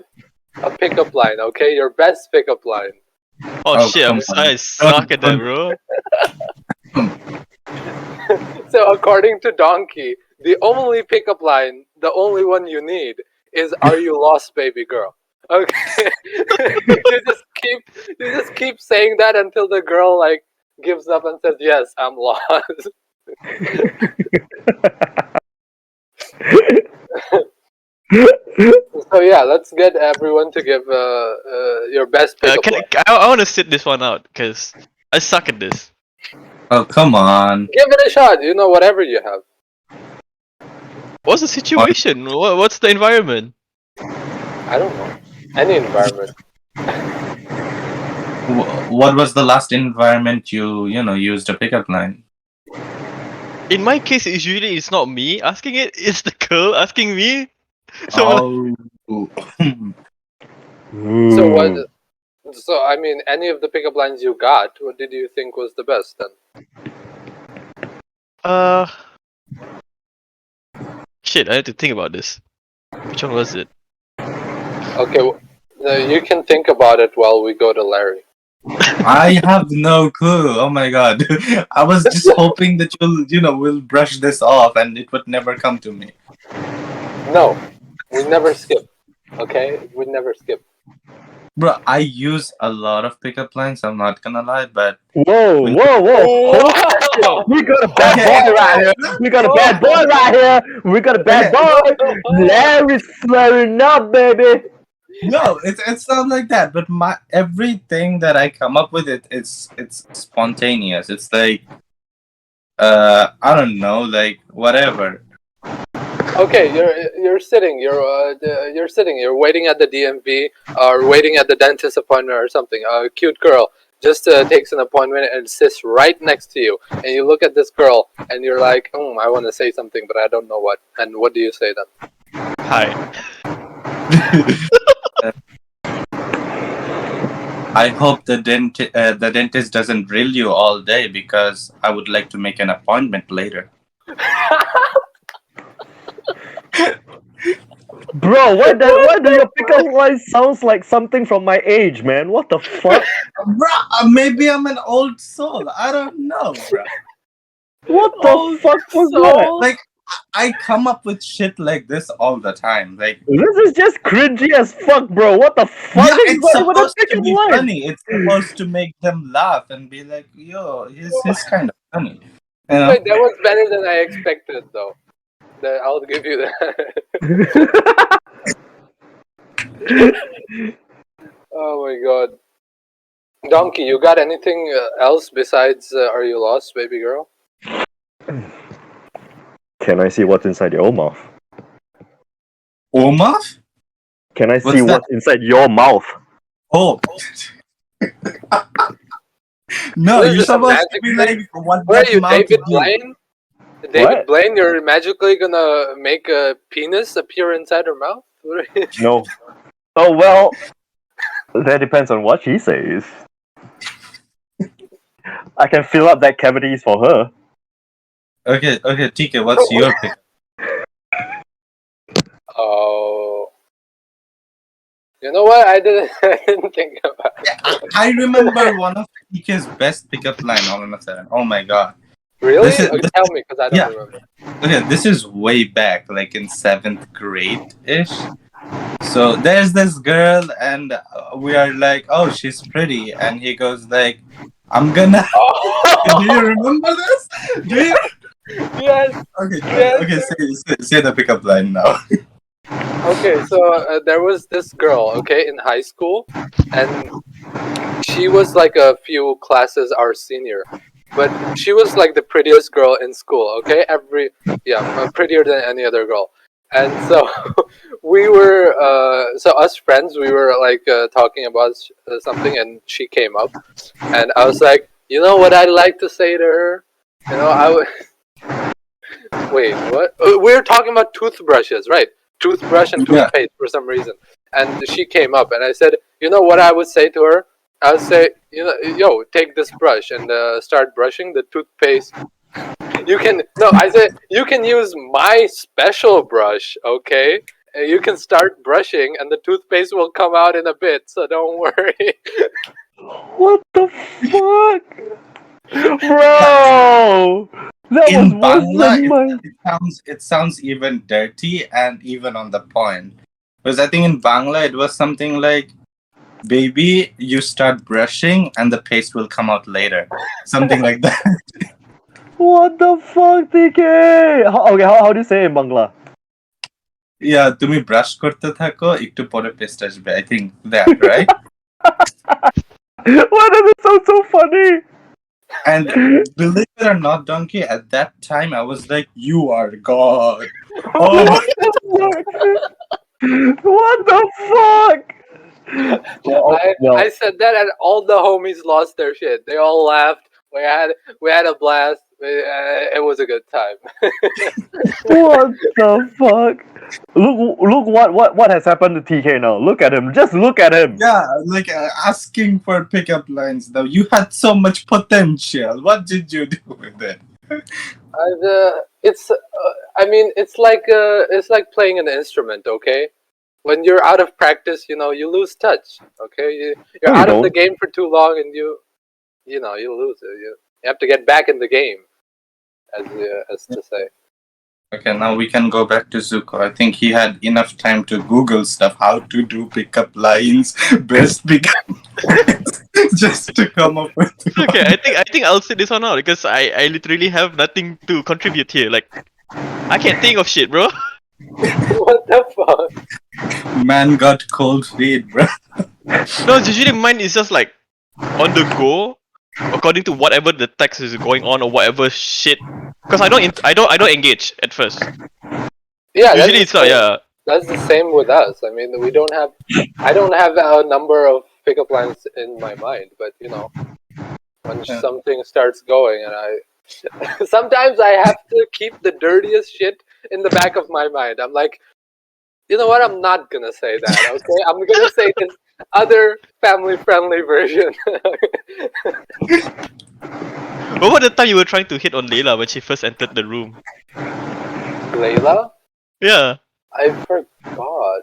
Speaker 1: a pickup line. Okay, your best pickup line.
Speaker 4: Oh, shit,
Speaker 3: come on.
Speaker 4: I suck at that, bro.
Speaker 1: So according to Donkey, the only pickup line, the only one you need, is "Are you lost, baby girl?" Okay, you just keep saying that until the girl gives up and says, "Yes, I'm lost." So yeah, let's get everyone to give your best pickup line.
Speaker 4: I want to sit this one out because I suck at this.
Speaker 3: Oh, come on.
Speaker 1: Give it a shot. Whatever you have.
Speaker 4: What's the situation? What's the environment?
Speaker 1: I don't know. Any environment.
Speaker 3: What was the last environment you used a pickup line?
Speaker 4: In my case, usually it's not me asking it; it's the girl asking me. So I'm like,
Speaker 3: Oh, Ooh.
Speaker 1: So what?
Speaker 2: Ooh.
Speaker 1: So I mean, any of the pickup lines you got, what did you think was the best then?
Speaker 4: Shit, I had to think about this. Which one was it?
Speaker 1: Okay, you can think about it while we go to Larry.
Speaker 3: I have no clue. Oh my god. I was just hoping that we'll brush this off and it would never come to me.
Speaker 1: No, we never skip. Okay, we never skip.
Speaker 3: Bro, I use a lot of pickup lines, I'm not gonna lie, but
Speaker 2: Whoa,
Speaker 3: When-
Speaker 2: whoa, whoa! Hold
Speaker 1: Wow!
Speaker 2: We got a bad boy right here. We got a bad boy right here. We got a bad boy. Larry's flaring up, baby.
Speaker 3: no, it's not like that. But everything that I come up with it's spontaneous. It's like I don't know, like whatever.
Speaker 1: Okay, you're sitting. You're sitting. You're waiting at the DMV or waiting at the dentist appointment or something. A cute girl just takes an appointment and sits right next to you, and you look at this girl and you're like, I want to say something, but I don't know what. And what do you say then?
Speaker 4: Hi.
Speaker 3: I hope the dentist doesn't drill you all day because I would like to make an appointment later.
Speaker 2: Bro, why do your pickup line sounds like something from my age, man? What the fuck?
Speaker 3: Bro, maybe I'm an old soul. I don't know, bro.
Speaker 2: What the fuck was that?
Speaker 3: Like I come up with shit like this all the time. Like
Speaker 2: This is just cringy as fuck, bro. What the fuck?
Speaker 3: yeah,
Speaker 2: This is
Speaker 3: it's
Speaker 2: not even a
Speaker 3: supposed to
Speaker 2: pickup
Speaker 3: be
Speaker 2: line.
Speaker 3: funny. It's supposed to make them laugh and be like, "Yo, he's kind of funny." You know?
Speaker 1: Wait, that was better than I expected, though. I'll give you that. Oh my god. Donkey, you got anything else besides Are You Lost, baby girl?
Speaker 2: Can I see what's inside your mouth?
Speaker 3: Omar?
Speaker 2: Can I see
Speaker 3: What's that?
Speaker 2: what's inside your mouth?
Speaker 3: Oh. No,
Speaker 1: What is
Speaker 3: you're
Speaker 1: this, a
Speaker 3: supposed to
Speaker 1: magic
Speaker 3: be
Speaker 1: thing?
Speaker 3: like what
Speaker 1: Where are
Speaker 3: that
Speaker 1: you,
Speaker 3: mouth
Speaker 1: David
Speaker 3: do.
Speaker 1: Blaine? David
Speaker 2: What?
Speaker 1: Blaine, you're magically gonna make a penis appear inside her mouth? What are you-
Speaker 2: No. Oh well, that depends on what she says. I can fill up that cavities for her.
Speaker 3: Okay, TK, what's your pick?
Speaker 1: Oh. You know what? I didn't think about it.
Speaker 3: I remember one of TK's best pickup line all of a sudden. Oh my god.
Speaker 1: Really?
Speaker 3: This is-
Speaker 1: Okay,
Speaker 3: this-
Speaker 1: tell me, because I don't
Speaker 3: yeah.
Speaker 1: remember.
Speaker 3: Okay, this is way back, like in 7th grade-ish. So there's this girl and we are like, oh, she's pretty. And he goes like, I'm gonna... Do you remember this? Do you?
Speaker 1: Yes.
Speaker 3: Okay,
Speaker 1: Yes.
Speaker 3: okay, say the pickup line now.
Speaker 1: Okay, so there was this girl, okay, in high school, and she was like a few classes our senior, but she was like the prettiest girl in school, okay? Prettier than any other girl. And so we were, so us friends, we were like talking about something, and she came up, and I was like, you know what I'd like to say to her? You know, I would. Wait, what? We were talking about toothbrushes, right? Toothbrush and
Speaker 3: Yeah.
Speaker 1: toothpaste for some reason. And she came up, and I said, you know what I would say to her? I would say, yo, take this brush and start brushing the toothpaste. I said, you can use my special brush, okay? You can start brushing, and the toothpaste will come out in a bit, so don't worry.
Speaker 2: What the fuck? Bro! That was
Speaker 3: In
Speaker 2: worse
Speaker 3: Bangla,
Speaker 2: than mine.
Speaker 3: it sounds even dirty and even on the point. Because I think in Bangla it was something like, baby, you start brushing and the paste will come out later. Something like that.
Speaker 2: What the fuck, TK? How do you say it in Bangla?
Speaker 3: Yeah, তুমি brush করতে থাকো একটু পরে paste আসবে. I think that, right?
Speaker 2: Why does it sound so funny?
Speaker 3: And believe it or not, Donkey, at that time I was like, you are God. Oh my
Speaker 2: What the fuck?
Speaker 1: I said that, and all the homies lost their shit. They all laughed. We had a blast. It was a good time.
Speaker 2: What the fuck? Look what has happened to TK now. Look at him. Just look at him.
Speaker 3: Yeah, like asking for pickup lines though. You had so much potential. What did you do with it?
Speaker 1: It's I mean it's like playing an instrument. Okay, when you're out of practice, you lose touch. Okay, you're
Speaker 2: No, you
Speaker 1: out of the
Speaker 2: don't.
Speaker 1: game for too long, and you lose it. You have to get back in the game, as to say.
Speaker 3: Okay, now we can go back to Zuko. I think he had enough time to Google stuff, how to do pickup lines, best pickup lines, just to come up with
Speaker 4: Okay,
Speaker 3: one.
Speaker 4: I think I'll sit this one out because I literally have nothing to contribute here. Like I can't think of shit, bro.
Speaker 1: What the fuck?
Speaker 3: Man got cold feet, bro.
Speaker 4: No, usually mine is just like on the go, according to whatever the text is going on or whatever shit. Because I don't engage at first.
Speaker 1: Yeah,
Speaker 4: Usually it's not. Yeah.
Speaker 1: that's the same with us. I mean, I don't have a number of pickup lines in my mind, but when
Speaker 3: Yeah.
Speaker 1: something starts going, and I sometimes I have to keep the dirtiest shit in the back of my mind. I'm like, you know what? I'm not gonna say that. Okay, I'm gonna say this other family-friendly version.
Speaker 4: What was the time you were trying to hit on Layla when she first entered the room?
Speaker 1: Layla,
Speaker 4: Yeah.
Speaker 1: I forgot.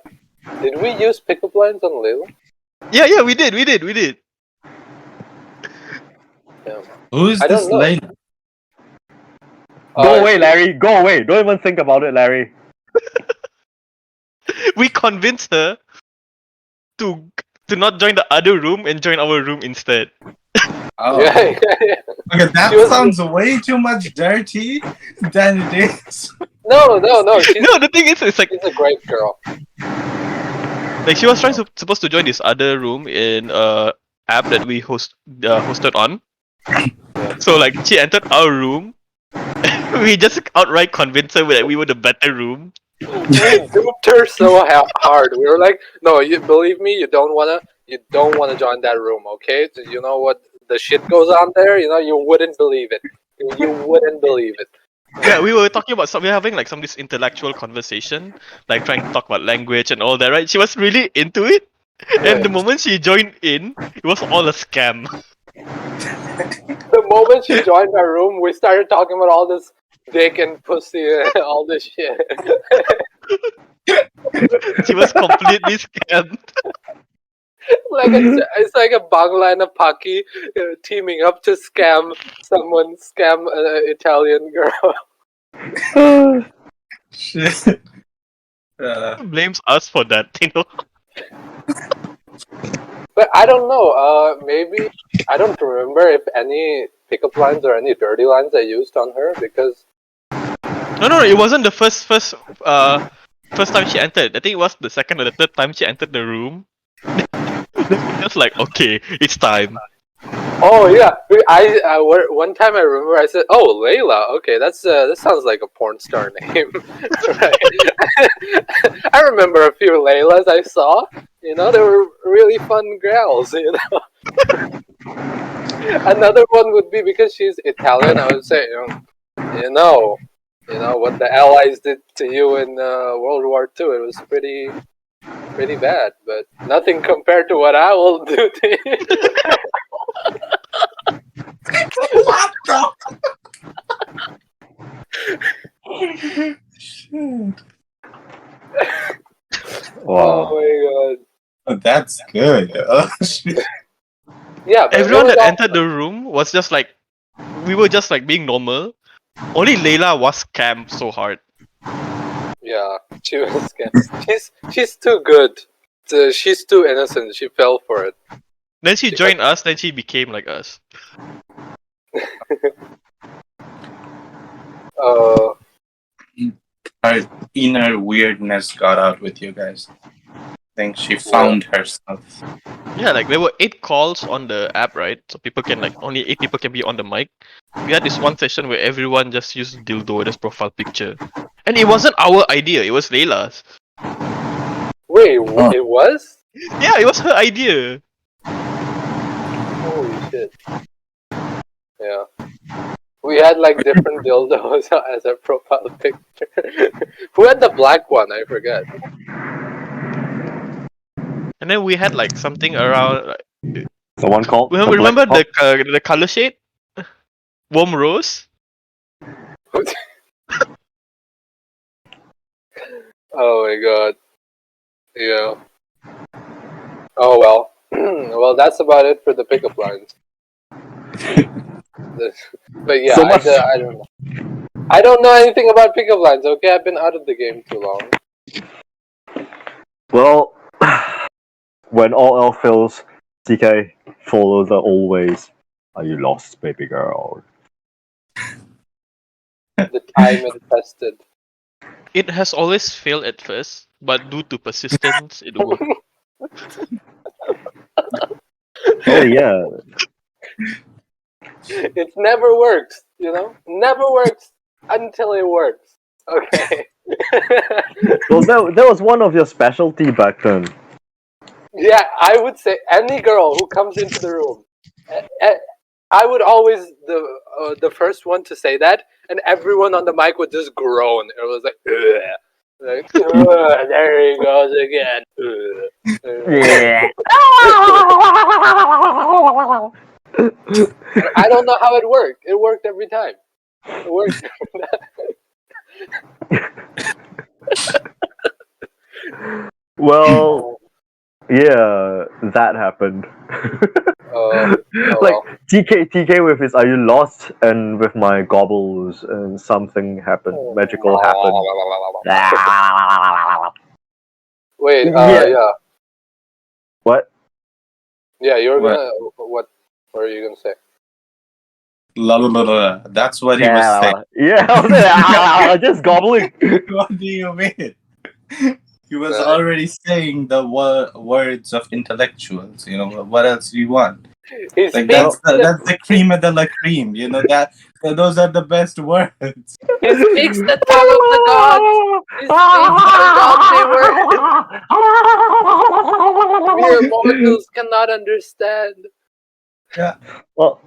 Speaker 1: Did we use pickup lines on Layla?
Speaker 4: Yeah, we did.
Speaker 1: Yeah.
Speaker 3: Who's
Speaker 1: I
Speaker 3: this
Speaker 1: don't know.
Speaker 3: lady?
Speaker 2: Go away,
Speaker 1: She-
Speaker 2: Larry. Go away. Don't even think about it, Larry.
Speaker 4: We convinced her to not join the other room and join our room instead.
Speaker 3: Oh,
Speaker 1: Yeah.
Speaker 3: okay, that
Speaker 1: She was-
Speaker 3: sounds way too much dirty than it is.
Speaker 1: No. She's,
Speaker 4: No, the thing is, it's like
Speaker 1: she's a great girl.
Speaker 4: she was supposed to join this other room in app that we hosted on. So like she entered our room. We just outright convinced her that we were the better room.
Speaker 1: We duped her so hard. We were like, no, you believe me, you don't wanna join that room, okay? So you know what the shit goes on there. You wouldn't believe it. You wouldn't believe it.
Speaker 4: Yeah, we were talking about we were having like some this intellectual conversation, like trying to talk about language and all that, right? She was really into it. And the moment she joined in, it was all a scam.
Speaker 1: The moment she joined our room, we started talking about all this dick and pussy and all this shit.
Speaker 4: She was completely scammed.
Speaker 1: Like it's like a Bangla and a Paki teaming up to scam an Italian girl.
Speaker 3: Shit.
Speaker 4: Blames us for that, you know.
Speaker 1: But I don't know. Maybe I don't remember if any pickup lines or any dirty lines I used on her because
Speaker 4: No, it wasn't the first time she entered. I think it was the second or the third time she entered the room. Just like, okay, it's time.
Speaker 1: oh yeah, one time I remember I said, oh Layla, okay, that sounds like a porn star name. Right. I remember a few Laylas I saw. They were really fun girls. Another one would be because she's Italian. I would say, you know what the Allies did to you in World War II. It was pretty bad, but nothing compared to what I will do to you.
Speaker 3: What the? Shit.
Speaker 2: Wow.
Speaker 1: Oh my god.
Speaker 3: Oh, that's good. Oh, shit.
Speaker 1: Yeah, but
Speaker 4: Everyone
Speaker 1: it was
Speaker 4: that entered the room was just like, we were just like being normal. Only Layla was scammed so hard.
Speaker 1: yeah, she was scared. She's too good. She's too innocent. She fell for it.
Speaker 4: Then she joined us, then she became like us.
Speaker 3: Her inner weirdness got out with you guys. I think she found herself.
Speaker 4: Yeah, like there were 8 calls on the app, right? So people can like only 8 people can be on the mic. We had this one session where everyone just used dildo as profile picture, and it wasn't our idea. It was Layla's.
Speaker 1: Wait,
Speaker 3: Huh.
Speaker 1: it was?
Speaker 4: Yeah, it was her idea.
Speaker 1: Holy shit. Yeah. We had like different dildos as our profile picture. Who had the black one? I forget.
Speaker 4: And then we had like something around.
Speaker 2: The one called the Black
Speaker 4: Remember
Speaker 2: Top?
Speaker 4: the color shade? Warm rose.
Speaker 1: Oh my god. Yeah. Oh well. Well, that's about it for the pickup lines. But yeah,
Speaker 2: So much.
Speaker 1: I don't know. I don't know anything about pickup lines. Okay, I've been out of the game too long.
Speaker 2: Well, when all else fails, TK, follow the old ways. Are you lost, baby girl?
Speaker 1: The time and tested.
Speaker 4: It has always failed at first, but due to persistence, it worked.
Speaker 2: Oh yeah.
Speaker 1: It never works, you know? Never works until it works. Okay.
Speaker 2: Well, that was one of your specialty back then.
Speaker 1: Yeah, I would say any girl who comes into the room, I would always the first one to say that, and everyone on the mic would just groan. It was like, ugh. Like, ugh, there he goes again. Ugh.
Speaker 2: Yeah.
Speaker 1: I don't know how it worked. It worked every time. It worked.
Speaker 2: Well, yeah, that happened.
Speaker 1: Oh
Speaker 2: Like
Speaker 1: well.
Speaker 2: TK with his "Are you lost?" and with my gobbles and something happened, magical happened.
Speaker 1: Wait.
Speaker 2: Yeah.
Speaker 1: Yeah.
Speaker 2: What?
Speaker 1: Yeah. You were
Speaker 3: What?
Speaker 1: gonna. What are you gonna say?
Speaker 3: La, la, la, la. That's what he was saying.
Speaker 2: Yeah, I was like, just gobbling.
Speaker 3: What do you mean? He was already saying the words of intellectuals. You know, what else do you want?
Speaker 1: He
Speaker 3: Like
Speaker 1: speaks.
Speaker 3: that's the cream of the la cream. You know that those are the best words.
Speaker 1: He speaks the tongue of the gods. He speaks ungodly words. Mere mortals cannot understand.
Speaker 3: Yeah.
Speaker 2: Well,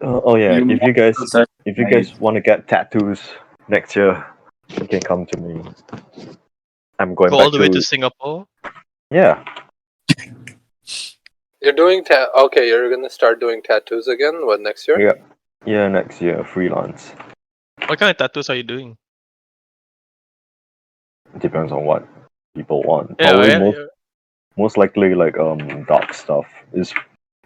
Speaker 2: oh yeah,
Speaker 3: You
Speaker 2: if you guys
Speaker 3: mortals are naive.
Speaker 2: want to get tattoos next year, you can come to me. I'm going
Speaker 4: Go
Speaker 2: back
Speaker 4: all the way to Singapore.
Speaker 2: yeah.
Speaker 1: You're doing okay. You're gonna start doing tattoos again. What next year?
Speaker 2: Yeah. Yeah, next year, freelance.
Speaker 4: What kind of tattoos are you doing?
Speaker 2: Depends on what people want.
Speaker 4: Yeah,
Speaker 2: Probably
Speaker 4: yeah.
Speaker 2: most likely like dark stuff.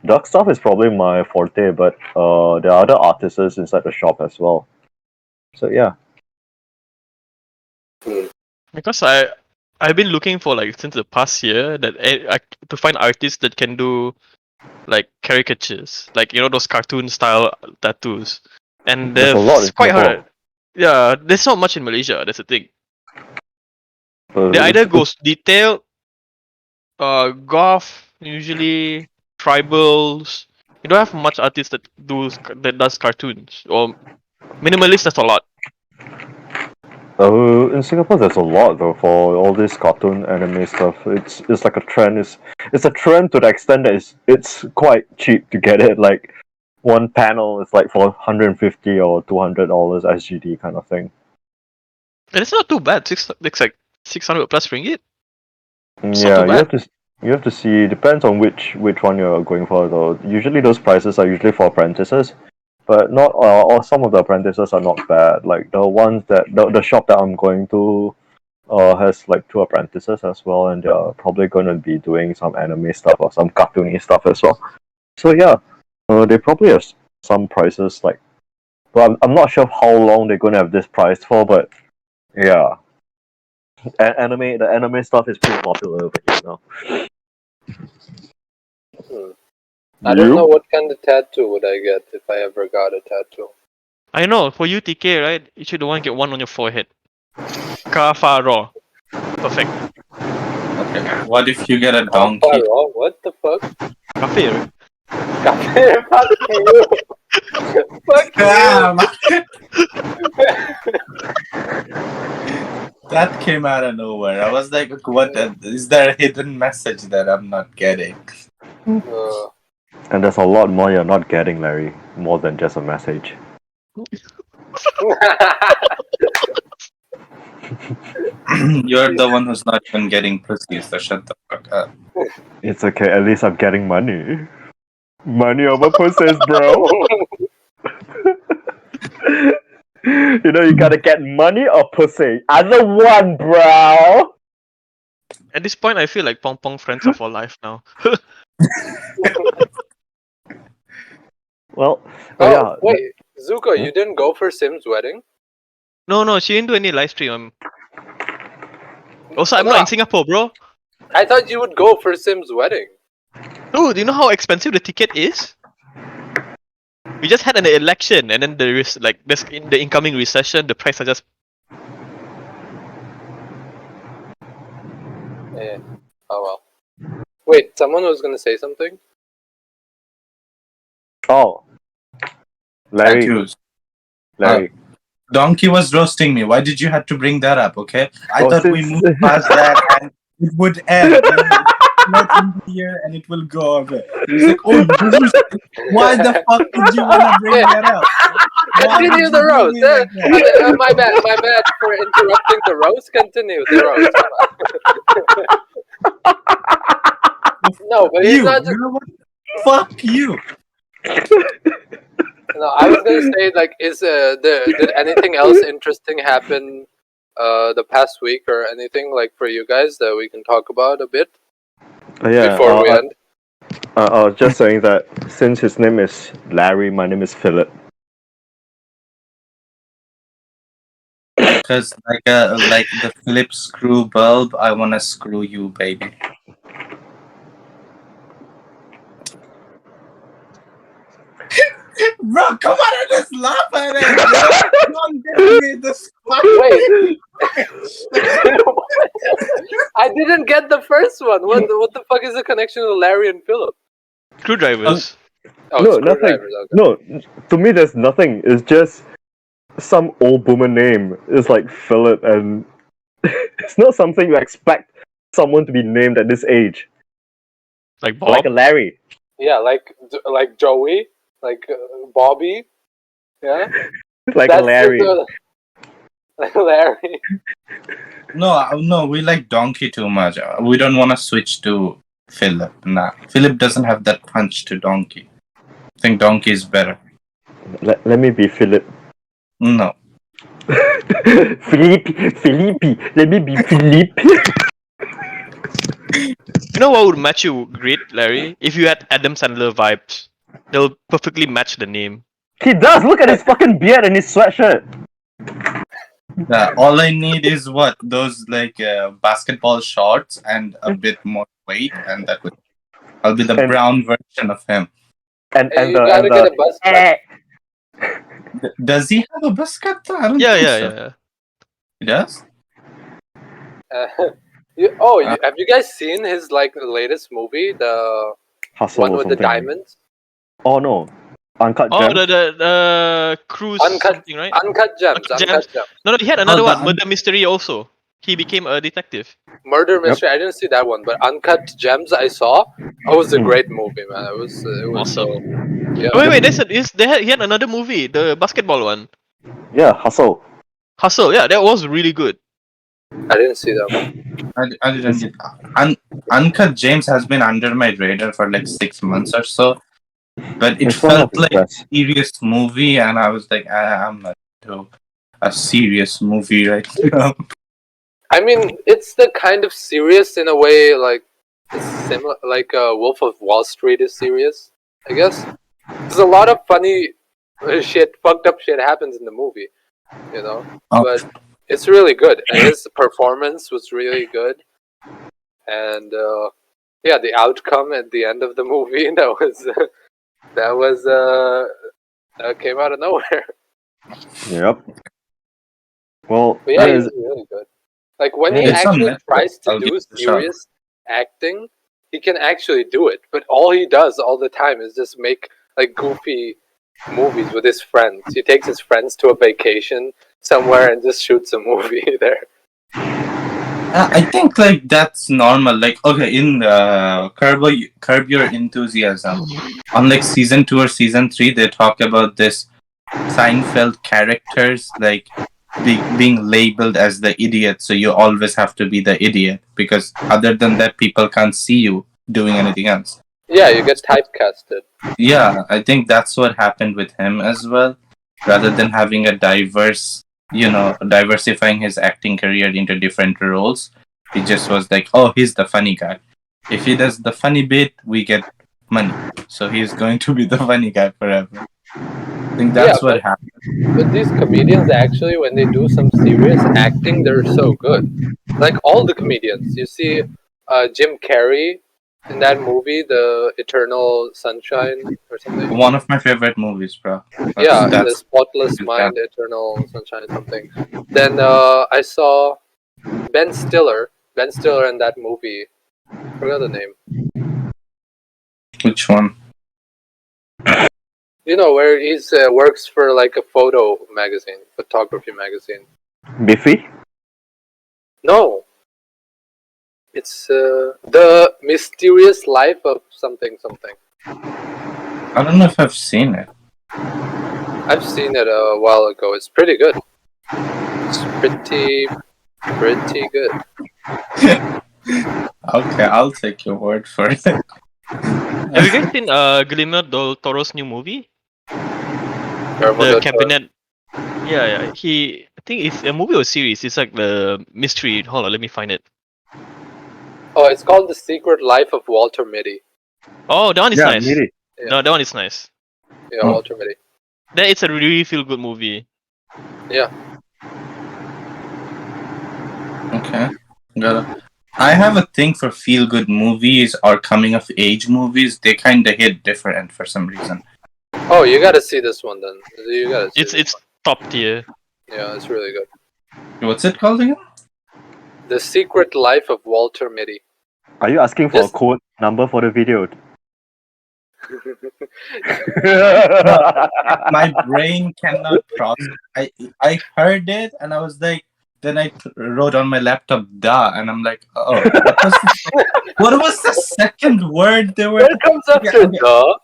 Speaker 2: Dark stuff is probably my forte, but there are other artists inside the shop as well. So yeah.
Speaker 4: Because I've been looking for like since the past year that to find artists that can do like caricatures, like you know those cartoon style tattoos, and
Speaker 2: There's a lot in
Speaker 4: it's quite
Speaker 2: Singapore.
Speaker 4: hard. Yeah, there's not much in Malaysia. That's the thing. They
Speaker 2: It's-
Speaker 4: either goes detailed, goth, usually tribals. You don't have much artists that does cartoons or minimalist. That's a lot.
Speaker 2: In Singapore, there's a lot though for all this cartoon anime stuff. It's like a trend. It's a trend to the extent that it's quite cheap to get it. Like one panel is like for $150 or $200 SGD kind of thing.
Speaker 4: And it's not too bad. It's like 600 plus ringgit. It's not
Speaker 2: Yeah,
Speaker 4: too bad.
Speaker 2: you have to see. Depends on which one you're going for though. Usually those prices are usually for apprentices, but not or some of the apprentices are not bad. Like the ones that the shop that I'm going to has like 2 apprentices as well, and they're probably going to be doing some anime stuff or some cartoony stuff as well. So yeah, they probably have some prices like. Well, I'm not sure how long they're going to have this price for, but yeah, the anime stuff is pretty popular over here now.
Speaker 1: I don't know what kind of tattoo would I get if I ever got a tattoo.
Speaker 4: I know, for you TK, right? You should want to get one on your forehead. Kafaro. Perfect.
Speaker 3: Okay. What if you get a donkey?
Speaker 1: Alpha, what the fuck?
Speaker 4: Kafir.
Speaker 1: Fuck you. Fuck you.
Speaker 3: Damn! That came out of nowhere. I was like, what? Is there a hidden message that I'm not getting?
Speaker 1: Uh,
Speaker 2: And there's a lot more you're not getting, Larry. More than just a message.
Speaker 3: You're the one who's not even getting pussy, so shut the fuck up.
Speaker 2: It's okay. At least I'm getting money. Money over pussies, bro. You know, you gotta get money or pussy. Either one, bro.
Speaker 4: At this point, I feel like Pong Pong friends are for life now.
Speaker 2: Well,
Speaker 1: Oh,
Speaker 2: yeah.
Speaker 1: wait, Zuko, you didn't go for Sim's wedding?
Speaker 4: No, she didn't do any live stream. Also, I'm
Speaker 1: No.
Speaker 4: not in Singapore, bro.
Speaker 1: I thought you would go for Sim's wedding.
Speaker 4: Dude, you know how expensive the ticket is? We just had an election, and then there is like this in the incoming recession, the price are just
Speaker 1: Yeah. Oh well. Wait, someone was gonna say something?
Speaker 2: Oh. Larry.
Speaker 3: Tattoos.
Speaker 2: Larry.
Speaker 3: Donkey was roasting me. Why did you have to bring that up? Okay, I
Speaker 2: Oh,
Speaker 3: thought we
Speaker 2: since-
Speaker 3: moved past that and it would end. Not in here and it will go away. He's like, oh, why the fuck did you wanna bring that up? Why did
Speaker 1: Continue
Speaker 3: you
Speaker 1: the
Speaker 3: do
Speaker 1: roast.
Speaker 3: me like that?
Speaker 1: My bad for interrupting the roast. Continue the roast. No, but he's
Speaker 3: You,
Speaker 1: not.
Speaker 3: you know what? Fuck you.
Speaker 1: No, I was gonna say like, did anything else interesting happen the past week or anything like for you guys that we can talk about a bit
Speaker 2: Yeah.
Speaker 1: before we end?
Speaker 2: Just saying that since his name is Larry, my name is Philip.
Speaker 3: Because like the Phillips screw bulb, I wanna screw you, baby. Bro, come on and just laugh at it. Don't give me this
Speaker 1: Wait. I didn't get the first one. What the fuck is the connection to Larry and Philip?
Speaker 4: screwdrivers.
Speaker 1: Oh,
Speaker 2: No, nothing.
Speaker 1: screwdrivers. Okay.
Speaker 2: No, to me, there's nothing. It's just some old boomer name. It's like Philip, and it's not something you expect someone to be named at this age.
Speaker 4: Like Bob.
Speaker 2: Like a Larry.
Speaker 1: Yeah, like Joey, like Bobby. Yeah,
Speaker 2: Like a Larry.
Speaker 1: Larry.
Speaker 3: No, we like Donkey too much. We don't want to switch to Philip. Nah, Philip doesn't have that punch to Donkey. I think Donkey is better.
Speaker 2: Let me be Philip.
Speaker 3: No.
Speaker 2: Felipe. Let me be Felipe.
Speaker 4: You know what would match you great, Larry? If you had Adam Sandler vibes, they'll perfectly match the name.
Speaker 2: He does. Look at his fucking beard and his sweatshirt.
Speaker 3: All I need is what those like basketball shorts and a bit more weight, and that would. I'll be the
Speaker 2: And-
Speaker 3: brown version of him.
Speaker 2: And
Speaker 1: You gotta get a buzz cut.
Speaker 3: Does he have a buzz cut? I don't
Speaker 4: Yeah,
Speaker 3: think
Speaker 4: yeah,
Speaker 3: so.
Speaker 4: yeah.
Speaker 3: He does.
Speaker 1: Have you guys seen his like latest movie, the
Speaker 2: Hustle
Speaker 1: one
Speaker 2: or
Speaker 1: with the
Speaker 2: something.
Speaker 1: diamonds?
Speaker 2: Oh no. Uncut
Speaker 4: Oh,
Speaker 2: Gems.
Speaker 4: the cruise something, right?
Speaker 1: Uncut Gems.
Speaker 4: Uncut
Speaker 1: Uncut
Speaker 4: Gems.
Speaker 1: Gems.
Speaker 4: No, he had another
Speaker 3: the
Speaker 4: one, Murder Mystery also. He became a detective.
Speaker 1: Murder Mystery. I didn't see that one, but Uncut Gems I saw. It was a great movie, man. It was
Speaker 4: Awesome.
Speaker 1: so. Yeah.
Speaker 4: Oh, wait, he had another movie, the basketball one.
Speaker 2: Yeah, Hustle.
Speaker 4: Hustle, yeah, that was really good.
Speaker 1: I didn't see that one.
Speaker 3: I didn't get. Uncut James has been under my radar for like 6 months or so, but it
Speaker 2: It's one of
Speaker 3: felt
Speaker 2: his
Speaker 3: like
Speaker 2: best.
Speaker 3: a serious movie, and I was like, I'm not into a serious movie right now.
Speaker 1: I mean, it's the kind of serious in a way, like similar, like Wolf of Wall Street is serious. I guess there's a lot of funny fucked up shit happens in the movie, you know.
Speaker 3: Oh.
Speaker 1: But it's really good. And his performance was really good, and yeah, the outcome at the end of the movie that came out of nowhere.
Speaker 2: Yep. Well,
Speaker 1: But yeah,
Speaker 2: there's-
Speaker 1: he's really good. Like when he
Speaker 3: It's on
Speaker 1: actually
Speaker 3: Netflix.
Speaker 1: tries to
Speaker 3: I'll
Speaker 1: do
Speaker 3: give it a shot.
Speaker 1: serious acting, he can actually do it. But all he does all the time is just make like goofy movies with his friends. He takes his friends to a vacation somewhere and just shoots a movie there.
Speaker 3: I think like that's normal. Like okay, in Curb Your Enthusiasm, on like season 2 or season 3, they talk about this Seinfeld characters like being labeled as the idiot, so you always have to be the idiot because other than that, people can't see you doing anything else.
Speaker 1: Yeah, you get typecasted.
Speaker 3: Yeah, I think that's what happened with him as well. Rather than having a diversifying his acting career into different roles, he just was like, oh, he's the funny guy. If he does the funny bit, we get money. So he's going to be the funny guy forever. I think that's
Speaker 1: Yeah,
Speaker 3: what happened.
Speaker 1: but these comedians actually, when they do some serious acting, they're so good. Like all the comedians, you see, Jim Carrey in that movie, The Eternal Sunshine or something.
Speaker 3: One of my favorite movies, bro.
Speaker 1: Yeah, The
Speaker 3: That's
Speaker 1: Spotless Mind, Eternal Sunshine, something. Then I saw Ben Stiller. Ben Stiller in that movie. Forgot the name.
Speaker 3: which one?
Speaker 1: You know where he's works for like a photo magazine, photography magazine.
Speaker 2: Biffy?
Speaker 1: No, it's The Mysterious Life of something something.
Speaker 3: I don't know if I've seen it.
Speaker 1: I've seen it a while ago. It's pretty good. It's pretty good.
Speaker 3: Okay, I'll take your word for it.
Speaker 4: Have you guys seen Guillermo del Toro's new movie?
Speaker 1: Guillermo
Speaker 4: The
Speaker 1: del Toro.
Speaker 4: Cabinet. Yeah. I think it's a movie or series. It's like the mystery. Hold on, let me find it.
Speaker 1: Oh, it's called The Secret Life of Walter Mitty.
Speaker 4: Oh, that one is nice.
Speaker 2: Mitty.
Speaker 1: Yeah.
Speaker 4: No, that one is nice.
Speaker 1: Yeah,
Speaker 3: Oh.
Speaker 1: Walter Mitty.
Speaker 4: That it's a really feel good movie.
Speaker 1: Yeah.
Speaker 3: Okay. I have a thing for feel good movies or coming of age movies. They kind of hit different for some reason.
Speaker 1: Oh, you gotta see this one then. You gotta see this
Speaker 4: It's top tier.
Speaker 1: one. Yeah, it's really good.
Speaker 3: What's it called again?
Speaker 1: The Secret Life of Walter Mitty.
Speaker 2: Are you asking for
Speaker 1: Yes.
Speaker 2: a code number for the video?
Speaker 3: My brain cannot process. I heard it and I was like, then I wrote on my laptop "da" and I'm like, oh, what was the second word they were?
Speaker 1: What comes after
Speaker 3: okay.
Speaker 1: the?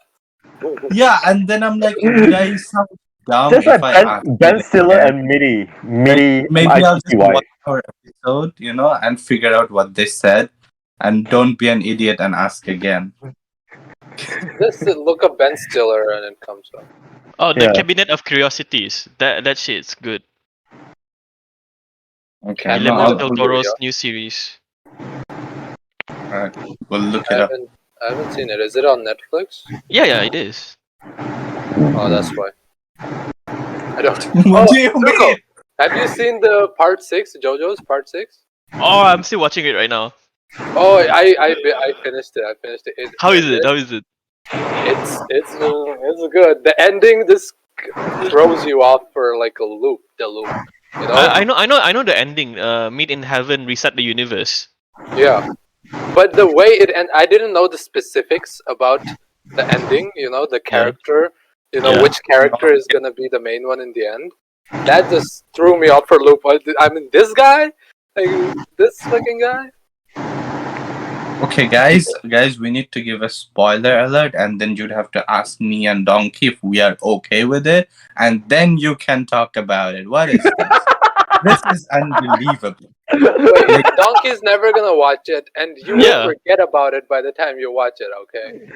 Speaker 3: Yeah, and then I'm like, would I sound dumb
Speaker 2: Just
Speaker 3: if
Speaker 2: like
Speaker 3: I ask
Speaker 2: Ben
Speaker 3: it
Speaker 2: Stiller
Speaker 3: again?
Speaker 2: and Mitty.
Speaker 3: Maybe I'll just
Speaker 2: ITTY.
Speaker 3: watch our episode, and figure out what they said, and don't be an idiot and ask again.
Speaker 1: Just look up Ben Stiller and it comes up.
Speaker 4: Oh, the
Speaker 2: Yeah.
Speaker 4: Cabinet of Curiosities. That shit's good.
Speaker 3: Okay, no,
Speaker 4: Guillermo
Speaker 3: I'll,
Speaker 4: del Toro's new series.
Speaker 3: alright, we'll look
Speaker 1: I
Speaker 3: it up.
Speaker 1: haven't seen it. Is it on Netflix?
Speaker 4: Yeah, it is.
Speaker 1: Oh, that's why. I don't.
Speaker 3: What
Speaker 1: Oh,
Speaker 3: do you
Speaker 1: Zuqo,
Speaker 3: mean?
Speaker 1: have you seen the part 6, JoJo's part 6?
Speaker 4: Oh, I'm still watching it right now.
Speaker 1: Oh, I finished it. I finished it.
Speaker 4: How is it? How is it?
Speaker 1: It's good. The ending just throws you off for like a loop. The loop. You know?
Speaker 4: I know the ending. Meet in heaven, reset the universe.
Speaker 1: Yeah. But the way it and I didn't know the specifics about the ending. The character.
Speaker 4: Yeah.
Speaker 1: Which character is gonna be the main one in the end. That just threw me off for a loop. I mean, this guy, like this fucking guy.
Speaker 3: Okay, guys, we need to give a spoiler alert, and then you'd have to ask me and Donkey if we are okay with it, and then you can talk about it. What is this? This is unbelievable.
Speaker 1: Wait, Donkey's never gonna watch it, and you
Speaker 4: Yeah.
Speaker 1: will forget about it by the time you watch it. Okay.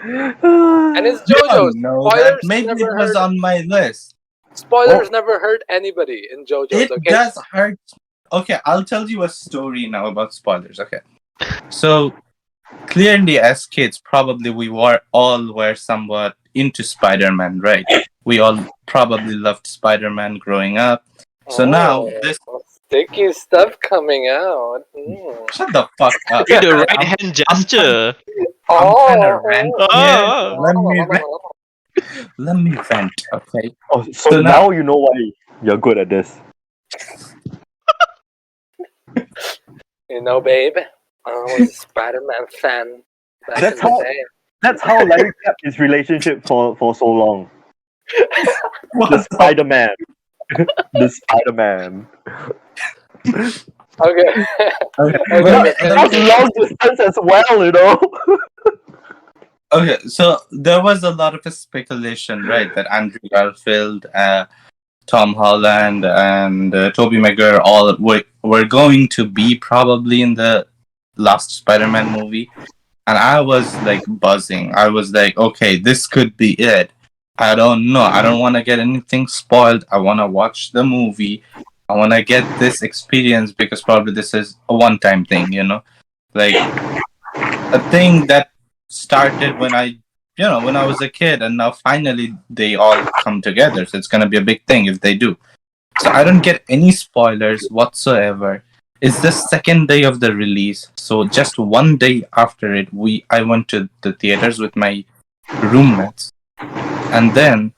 Speaker 1: And it's JoJo's.
Speaker 3: No,
Speaker 1: Spoilers
Speaker 3: maybe it
Speaker 1: never
Speaker 3: was
Speaker 1: hurt.
Speaker 3: on my list.
Speaker 1: Spoilers never hurt anybody in JoJo's.
Speaker 3: It
Speaker 1: Okay.
Speaker 3: does hurt. Okay, I'll tell you a story now about spoilers. Okay, so clearly, as kids, probably we all were somewhat into Spider-Man, right? We all probably loved Spider-Man growing up. So now this.
Speaker 1: sticky stuff coming out.
Speaker 3: Shut the fuck up.
Speaker 4: Do the right hand gesture.
Speaker 3: I'm kinda rant here.
Speaker 4: Oh.
Speaker 3: Let me vent, okay?
Speaker 2: Oh, so now you know why you're good at this.
Speaker 1: Babe, I was a Spider-Man fan back
Speaker 2: That's
Speaker 1: in the
Speaker 2: how-
Speaker 1: day.
Speaker 2: That's how Larry kept his relationship for so long.
Speaker 3: What
Speaker 2: The Spider-Man. The Spider-Man.
Speaker 1: Okay.
Speaker 3: Okay,
Speaker 1: Okay,
Speaker 3: wait,
Speaker 1: but
Speaker 3: let me-
Speaker 2: That's long distance as well,
Speaker 3: Okay, so there was a lot of speculation, right, that Andrew Garfield, Tom Holland, and Tobey Maguire all were going to be probably in the last Spider-Man movie, and I was like buzzing. I was like, okay, this could be it. I don't know. I don't want to get anything spoiled. I want to watch the movie. I want to get this experience because probably this is a one-time thing, like a thing that started when I was a kid, and now finally they all come together. So it's gonna be a big thing if they do. So I don't get any spoilers whatsoever. It's the second day of the release, so just one day after it, I went to the theaters with my roommates, and then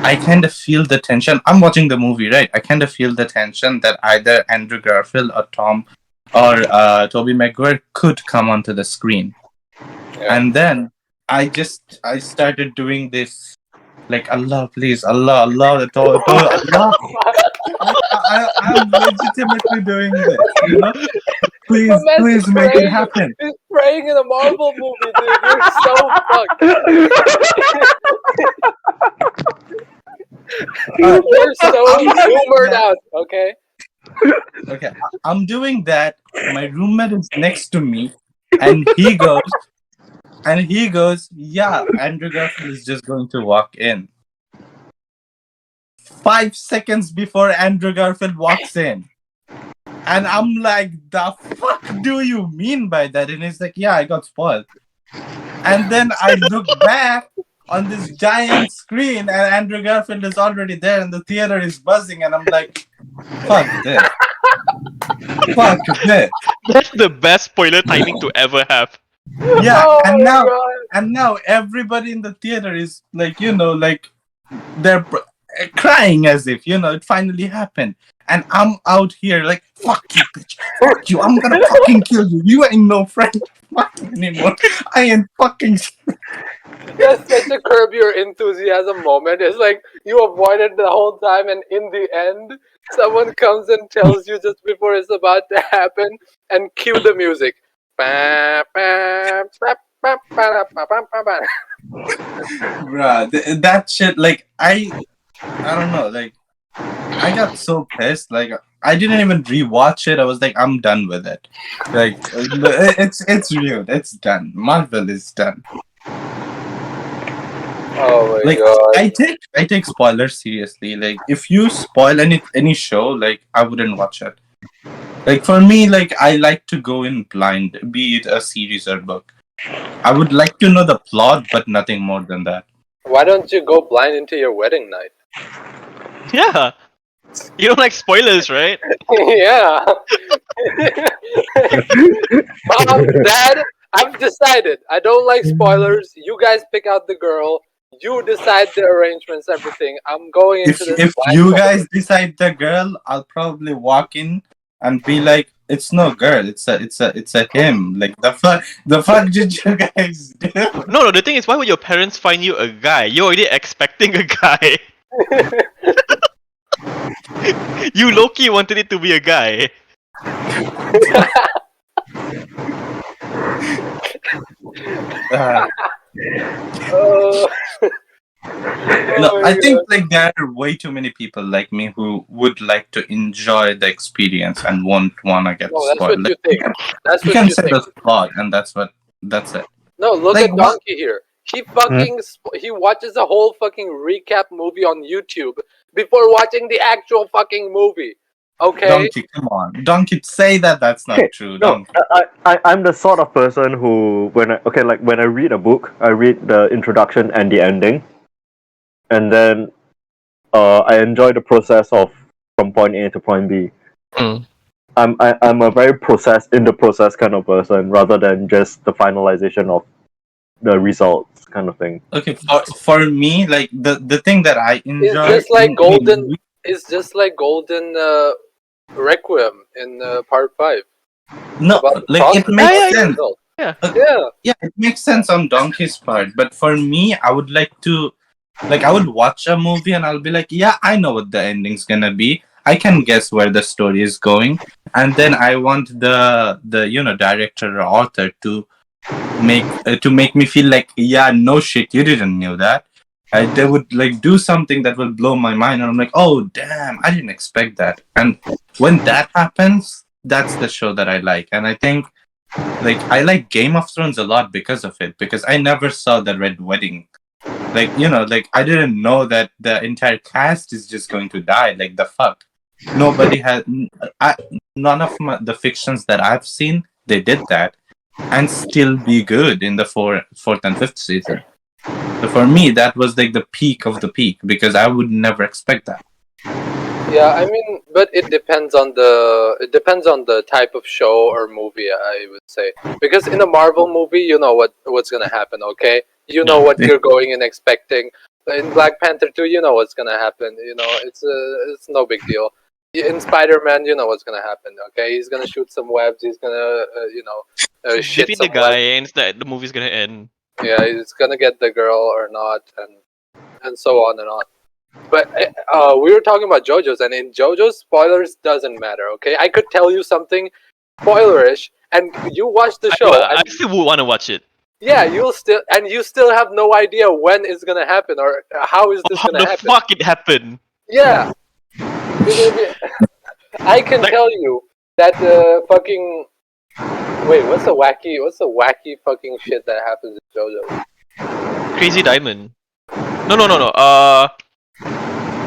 Speaker 3: I kind of feel the tension. I'm watching the movie, right? I kind of feel the tension that either Andrew Garfield or Tobey Maguire could come onto the screen.
Speaker 1: Yeah.
Speaker 3: And then I started doing this, like, Allah, please, Allah, Allah, Allah. I'm legitimately doing this, Please,
Speaker 1: My man's
Speaker 3: please make it
Speaker 1: praying-
Speaker 3: happen.
Speaker 1: He's praying in a Marvel movie, dude. You're so fucked. You're so zoomered out, okay?
Speaker 3: Okay, I'm doing that. My roommate is next to me, and he goes, yeah, Andrew Garfield is just going to walk in. 5 seconds before Andrew Garfield walks in. And I'm like, the fuck do you mean by that? And he's like, yeah, I got spoiled. And then I look back on this giant screen, and Andrew Garfield is already there, and the theater is buzzing, and I'm like, fuck this. Fuck this.
Speaker 4: That's the best spoiler timing to ever have.
Speaker 3: Yeah,
Speaker 1: Oh
Speaker 3: and
Speaker 1: my
Speaker 3: now
Speaker 1: God.
Speaker 3: now everybody in the theater is like, like they're crying as if, it finally happened. And I'm out here like, fuck you, bitch. Fuck you. I'm gonna fucking kill you. You ain't no friend anymore. I ain't fucking.
Speaker 1: That's such a Curb Your Enthusiasm moment. It's like you avoided the whole time, and in the end, someone comes and tells you just before it's about to happen, and cue the music. Ba, ba, ba, ba, ba, ba, ba, ba, ba.
Speaker 3: Bruh, that shit, like, I don't know, like, I got so pissed, like, I didn't even rewatch it. I was like, I'm done with it. Like, it's real. It's done. Marvel is done.
Speaker 1: Oh my
Speaker 3: Like,
Speaker 1: God.
Speaker 3: I take spoilers seriously. Like, if you spoil any show, like, I wouldn't watch it. Like, for me, like, I like to go in blind, be it a series or book. I would like to know the plot, but nothing more than that.
Speaker 1: Why don't you go blind into your wedding night?
Speaker 4: Yeah. You don't like spoilers, right?
Speaker 1: Yeah. Mom, Dad, I've decided. I don't like spoilers. You guys pick out the girl. You decide the arrangements, everything. I'm going
Speaker 3: If
Speaker 1: into this
Speaker 3: you
Speaker 1: blindfolded.
Speaker 3: guys decide the girl, I'll probably walk in and be like, "It's no girl. It's a him." Like, the fuck did you guys do?
Speaker 4: No, the thing is, why would your parents find you a guy? You're already expecting a guy. You low-key wanted it to be a guy.
Speaker 3: Uh,
Speaker 1: Oh.
Speaker 3: no,
Speaker 1: Oh my
Speaker 3: I think
Speaker 1: God.
Speaker 3: like there are way too many people like me who would like to enjoy the experience and won't wanna get
Speaker 1: No, that's
Speaker 3: spoiled.
Speaker 1: what you think. That's
Speaker 3: You
Speaker 1: what
Speaker 3: can
Speaker 1: you
Speaker 3: say
Speaker 1: think.
Speaker 3: the plot, and that's it.
Speaker 1: No, look
Speaker 3: Like,
Speaker 1: at
Speaker 3: what?
Speaker 1: Donkey here. He fucking he watches a whole fucking recap movie on YouTube before watching the actual fucking movie. Okay.
Speaker 3: Donkey, come on, Donkey, say that's not
Speaker 2: Okay,
Speaker 3: true.
Speaker 2: No,
Speaker 3: Donkey.
Speaker 2: I'm the sort of person who, when I read a book, I read the introduction and the ending, and then I enjoy the process of from point A to point B.
Speaker 4: Mm.
Speaker 2: I'm a very in the process kind of person rather than just the finalization of the results kind of thing.
Speaker 3: Okay, for me, like the thing that I enjoy
Speaker 1: It's just like
Speaker 3: in
Speaker 1: Golden.
Speaker 3: movie-
Speaker 1: It's just like Golden Requiem in Part 5.
Speaker 3: no,
Speaker 1: About the
Speaker 3: like it
Speaker 1: process,
Speaker 3: makes
Speaker 1: not the
Speaker 3: sense.
Speaker 1: result.
Speaker 4: Yeah.
Speaker 1: Yeah.
Speaker 3: Yeah, it makes sense on Donkey's part, but for me, I would like to, like, I would watch a movie and I'll be like, yeah, I know what the ending's gonna be. I can guess where the story is going, and then I want the director or author to make me feel like, yeah, no shit, you didn't know that. They would like do something that will blow my mind, and I'm like, oh damn, I didn't expect that. And when that happens, that's the show that I like. And I think like I like Game of Thrones a lot because of it, because I never saw the Red Wedding. Like, like I didn't know that the entire cast is just going to die. Like the fuck. Nobody had none of the fictions that I've seen, they did that and still be good in the fourth and fifth season. So for me, that was like the peak of the peak, because I would never expect that.
Speaker 1: Yeah, I mean, but it depends on the type of show or movie, I would say. Because in a Marvel movie, you know what's gonna happen, okay? You know what you're going and expecting. In Black Panther 2, you know what's gonna happen. You know, it's no big deal. In Spider-Man, you know what's gonna happen, okay? He's gonna shoot some webs. He's gonna, shit
Speaker 4: Defeat the
Speaker 1: some
Speaker 4: guy,
Speaker 1: webs.
Speaker 4: and it's the movie's gonna end.
Speaker 1: Yeah, he's gonna get the girl or not, and so on and on. But we were talking about JoJo's, and in JoJo's, spoilers doesn't matter. Okay, I could tell you something spoilerish, and you watch the show,
Speaker 4: I
Speaker 1: and
Speaker 4: still would want to watch it.
Speaker 1: yeah, you still have no idea when it's gonna happen or how is this
Speaker 4: How
Speaker 1: gonna
Speaker 4: the
Speaker 1: happen.
Speaker 4: fuck it happened?
Speaker 1: Yeah, you're gonna be. I can tell you that fucking. Wait, what's the wacky fucking shit that happens in JoJo?
Speaker 4: Crazy Diamond. No.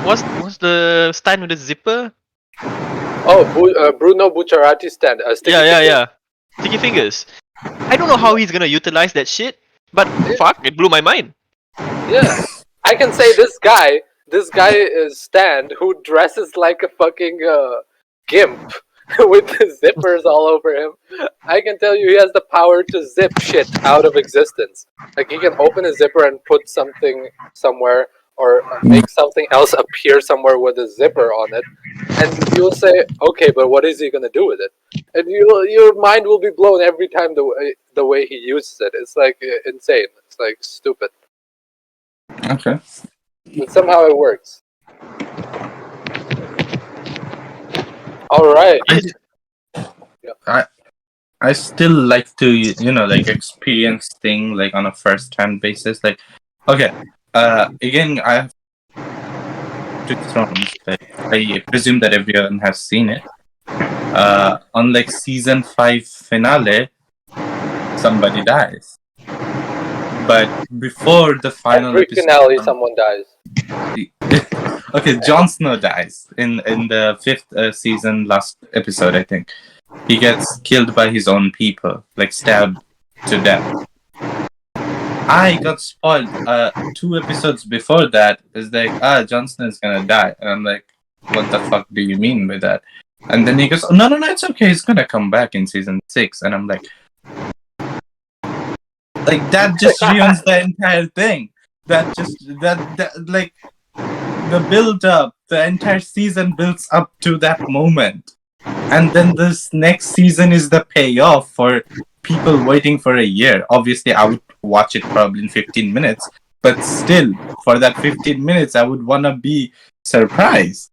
Speaker 4: What's the stand with the zipper?
Speaker 1: Oh, Bruno Bucciarati stand. Sticky fingers.
Speaker 4: Yeah. Sticky fingers. I don't know how he's gonna utilize that shit, but fuck, it blew my mind.
Speaker 1: Yeah, I can say this guy is Stan, who dresses like a fucking gimp with zippers all over him. I can tell you he has the power to zip shit out of existence. Like he can open a zipper and put something somewhere, or make something else appear somewhere with a zipper on it, and you'll say, okay, but what is he gonna do with it? And your mind will be blown every time the way he uses it. It's like insane. It's like stupid.
Speaker 3: Okay.
Speaker 1: But somehow it works. All right.
Speaker 3: I still like to like experience thing like on a first hand basis. Like, okay, again, I have to Thrones. Like, I presume that everyone has seen it. On like season 5 finale, somebody dies. But before the final
Speaker 1: Every
Speaker 3: episode,
Speaker 1: finale, someone dies.
Speaker 3: okay, Jon Snow dies in the 5th season, last episode, I think. He gets killed by his own people, like stabbed to death. I got spoiled 2 episodes before that. It's like, Jon Snow is gonna die. And I'm like, what the fuck do you mean by that? And then he goes, no, it's okay. He's gonna come back in season 6. And I'm like that just ruins the entire thing. That like the build up, the entire season builds up to that moment. And then this next season is the payoff for people waiting for a year. Obviously, I would watch it probably in 15 minutes. But still, for that 15 minutes, I would want to be surprised.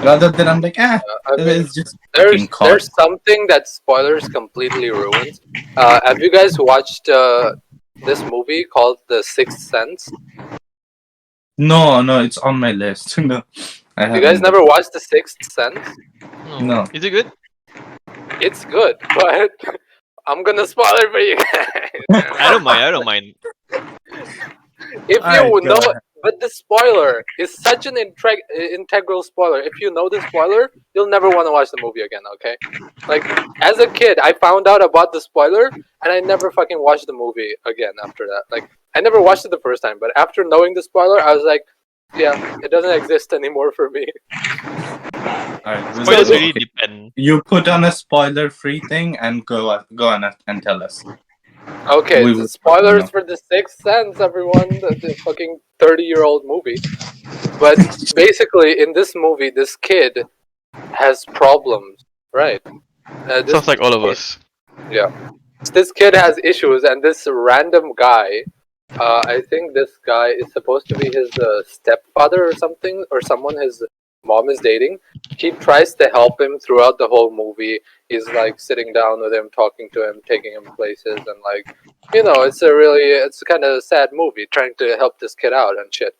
Speaker 3: Rather than I'm like,
Speaker 1: I mean,
Speaker 3: it's just
Speaker 1: there's something that spoilers completely ruins. Have you guys watched this movie called The Sixth Sense?
Speaker 3: No, it's on my list. No,
Speaker 1: You guys never watched The Sixth Sense?
Speaker 3: No.
Speaker 4: Is it good?
Speaker 1: It's good, but I'm gonna spoil it for you guys.
Speaker 4: I don't mind.
Speaker 1: If you know, but the spoiler is such an integral spoiler. If you know the spoiler, you'll never want to watch the movie again. Okay, like as a kid, I found out about the spoiler, and I never fucking watched the movie again after that. Like I never watched it the first time, but after knowing the spoiler, I was like, yeah, it doesn't exist anymore for me.
Speaker 4: Spoilers really depend.
Speaker 3: You put on a spoiler-free thing and go on and tell us.
Speaker 1: Okay, the spoilers for The Sixth Sense, everyone. The fucking 30-year-old movie. But basically, in this movie, this kid has problems, right?
Speaker 4: Sounds like all of us.
Speaker 1: Yeah. This kid has issues, and this random guy, I think this guy is supposed to be his stepfather or something, or someone, his mom is dating. He tries to help him throughout the whole movie. He's like sitting down with him, talking to him, taking him places, and like, it's kind of a sad movie, trying to help this kid out and shit.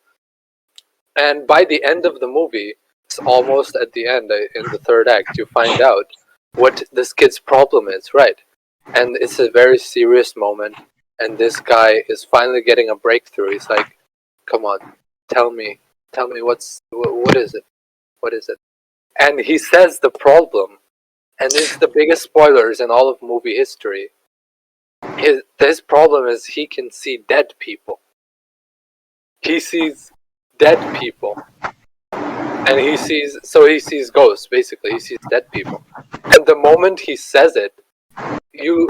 Speaker 1: And by the end of the movie, it's almost at the end, in the third act, you find out what this kid's problem is, right? And it's a very serious moment, and this guy is finally getting a breakthrough. He's like, come on, tell me what is it? What is it? And he says the problem, and it's the biggest spoilers in all of movie history. His problem is he can see dead people. He sees dead people. And he sees ghosts, basically. He sees dead people. And the moment he says it, you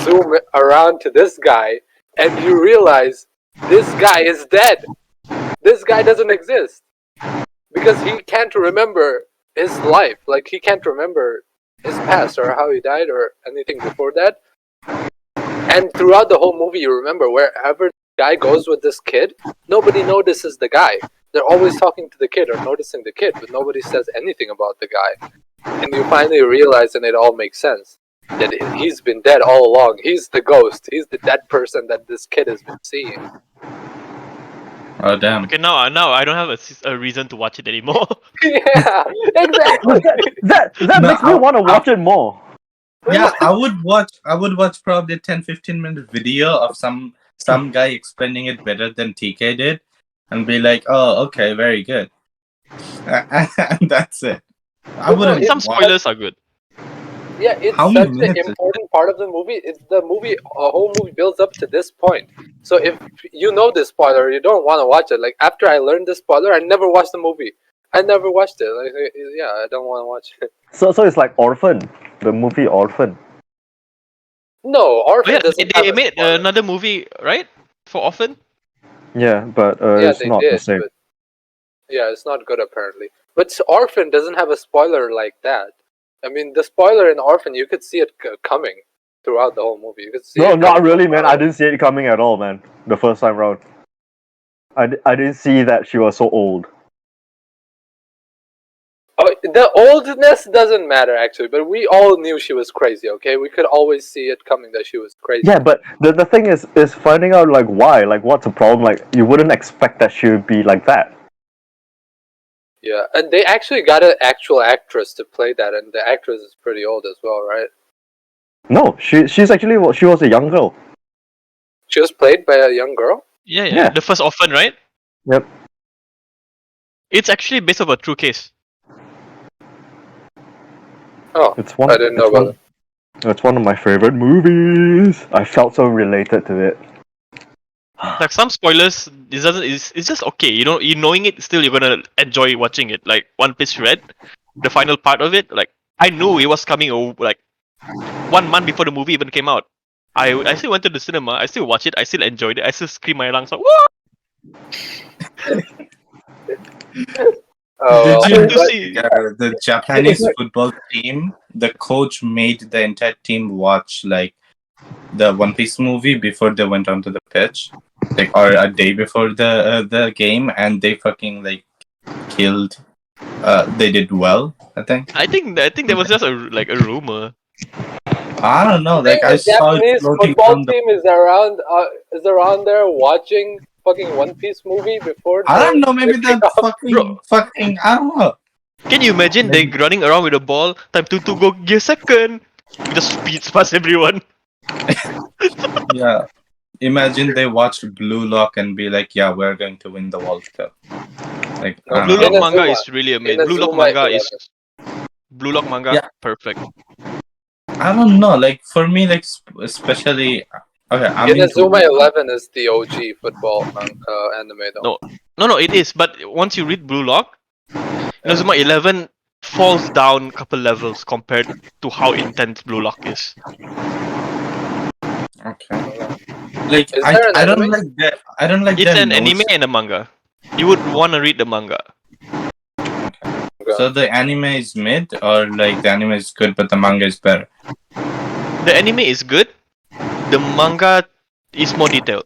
Speaker 1: zoom around to this guy, and you realize this guy is dead. This guy doesn't exist. Because he can't remember his life. Like, he can't remember his past or how he died or anything before that. And throughout the whole movie, you remember wherever the guy goes with this kid, nobody notices the guy. They're always talking to the kid or noticing the kid, but nobody says anything about the guy. And you finally realize, and it all makes sense, that he's been dead all along. He's the ghost. He's the dead person that this kid has been seeing.
Speaker 3: Oh damn.
Speaker 4: Okay, now I don't have a reason to watch it anymore.
Speaker 1: Yeah, exactly.
Speaker 2: That
Speaker 3: No,
Speaker 2: makes me want to watch it more.
Speaker 3: Yeah, I would watch probably a 10-15 minute video of some guy explaining it better than TK did, and be like, oh, okay, very good. And that's it. I wouldn't
Speaker 4: Some
Speaker 3: watch.
Speaker 4: spoilers are good.
Speaker 1: Yeah, it's
Speaker 3: How
Speaker 1: such
Speaker 3: many
Speaker 1: an
Speaker 3: minutes is
Speaker 1: important part of the movie. A whole movie builds up to this point. So if you know this spoiler, you don't want to watch it. Like, after I learned this spoiler, I never watched the movie. I never watched it. Like, yeah, I don't want to watch it.
Speaker 2: So it's like Orphan, the movie Orphan.
Speaker 1: No,
Speaker 4: Oh,
Speaker 1: Orphan
Speaker 4: yeah,
Speaker 1: doesn't
Speaker 4: they
Speaker 1: have a
Speaker 4: made
Speaker 1: spoiler.
Speaker 4: another movie, right? For Orphan?
Speaker 2: Yeah, but
Speaker 1: Yeah,
Speaker 2: it's
Speaker 1: they
Speaker 2: not
Speaker 1: did,
Speaker 2: the same.
Speaker 1: but yeah, it's not good apparently. But Orphan doesn't have a spoiler like that. I mean, the spoiler in Orphan, you could see it coming throughout the whole movie. You could see.
Speaker 2: No,
Speaker 1: it
Speaker 2: not
Speaker 1: coming
Speaker 2: really,
Speaker 1: from
Speaker 2: man.
Speaker 1: far
Speaker 2: I
Speaker 1: away.
Speaker 2: didn't see it coming at all, man. The first time round, I didn't see that she was so old.
Speaker 1: Oh, the oldness doesn't matter actually, but we all knew she was crazy. Okay, we could always see it coming that she was crazy.
Speaker 2: Yeah, but the thing is finding out like why, like what's the problem. Like you wouldn't expect that she would be like that.
Speaker 1: Yeah, and they actually got an actual actress to play that, and the actress is pretty old as well, right?
Speaker 2: No, she's actually she was a young girl.
Speaker 1: She was played by a young girl.
Speaker 4: Yeah.
Speaker 2: Yeah.
Speaker 4: The first Orphan, right?
Speaker 2: Yep.
Speaker 4: It's actually based on a true case.
Speaker 1: Oh,
Speaker 2: It's one.
Speaker 1: I didn't know about it.
Speaker 2: It's one of my favorite movies. I felt so related to it.
Speaker 4: Like some spoilers, it's just okay. You know, you knowing it, still you're gonna enjoy watching it. Like One Piece Red, the final part of it. Like I knew it was coming. Like 1 month before the movie even came out. I still went to the cinema. I still watched it. I still enjoyed it. I still screamed my lungs out. Whoa!
Speaker 1: Oh,
Speaker 3: Did you
Speaker 4: to
Speaker 3: know
Speaker 4: see.
Speaker 3: the Japanese football team? The coach made the entire team watch like the One Piece movie before they went onto the pitch, like or a day before the game, and they fucking like killed. They did well, I think.
Speaker 4: I think that was just a rumor.
Speaker 3: I don't know.
Speaker 1: You
Speaker 3: Like
Speaker 1: think
Speaker 3: I
Speaker 1: the
Speaker 3: saw it
Speaker 1: Japanese
Speaker 3: floating
Speaker 1: football
Speaker 3: from the.
Speaker 1: team is around there watching fucking One Piece movie before?
Speaker 3: I don't know. Maybe
Speaker 1: the
Speaker 3: that
Speaker 1: kickoff?
Speaker 3: fucking. I don't know.
Speaker 4: Can you imagine they running around with the ball? Time to go gear second. We just speeds past everyone.
Speaker 3: Yeah. Imagine they watched Blue Lock and be like, "Yeah, we're going to win the World Cup." Like
Speaker 1: No,
Speaker 3: I
Speaker 4: Blue
Speaker 3: don't
Speaker 4: Lock
Speaker 3: know.
Speaker 4: manga
Speaker 1: Inazuma.
Speaker 4: is really amazing.
Speaker 1: Inazuma
Speaker 4: Blue Lock manga
Speaker 3: Yeah.
Speaker 4: perfect.
Speaker 3: I don't know. Like for me, like especially. Okay, I'm into.
Speaker 1: Inazuma 11 is the OG football anime though.
Speaker 4: No, it is. But once you read Blue Lock, Inazuma 11 falls down a couple levels compared to how intense Blue Lock is.
Speaker 3: Okay. Like
Speaker 1: Is there an
Speaker 3: I don't
Speaker 1: anime?
Speaker 3: like that. I don't like
Speaker 4: It's
Speaker 3: that
Speaker 4: an anime
Speaker 3: notion.
Speaker 4: and a manga. You would want to read the manga.
Speaker 3: So the anime is mid, or like the anime is good, but the manga is better.
Speaker 4: The anime is good. The manga is more detailed.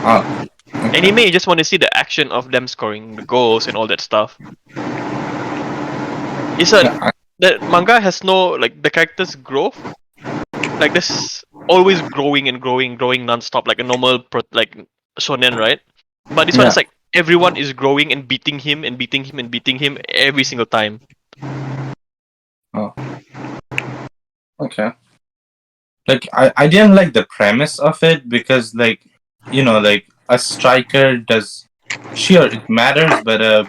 Speaker 3: Oh,
Speaker 4: Anime, you just want to see the action of them scoring the goals and all that stuff. It's a
Speaker 3: Yeah,
Speaker 4: the manga has no like the characters' growth. Like this always growing and growing non-stop like a normal like shonen, right? But this one
Speaker 3: yeah.
Speaker 4: is like everyone is growing and beating him and beating him and beating him every single time.
Speaker 3: Oh, okay. Like I didn't like the premise of it because like like a striker does sure it matters, but a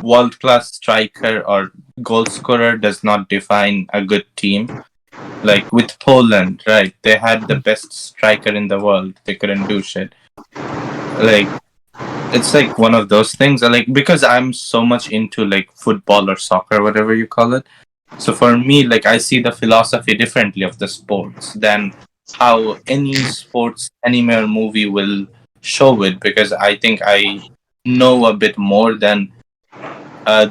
Speaker 3: world class striker or goal scorer does not define a good team. Like with Poland, right? They had the best striker in the world. They couldn't do shit. Like it's like one of those things. Like because I'm so much into like football or soccer, whatever you call it. So for me, like I see the philosophy differently of the sports than how any sports anime or movie will show it because I think I know a bit more than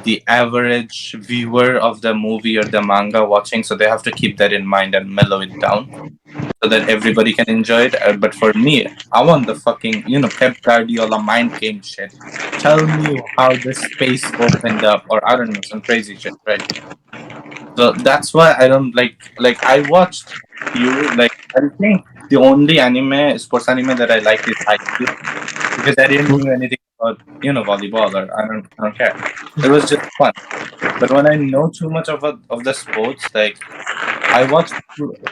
Speaker 3: the average viewer of the movie or the manga watching. So they have to keep that in mind and mellow it down so that everybody can enjoy it. But for me, I want the fucking Pep Guardiola mind game shit. Tell me how the space opened up, or I don't know, some crazy shit, right? So that's why I don't like I watched few like I think the only anime sports anime that I liked is Haikyuu because I didn't know anything about volleyball or I don't care. It was just fun. But when I know too much of the sports, like I watched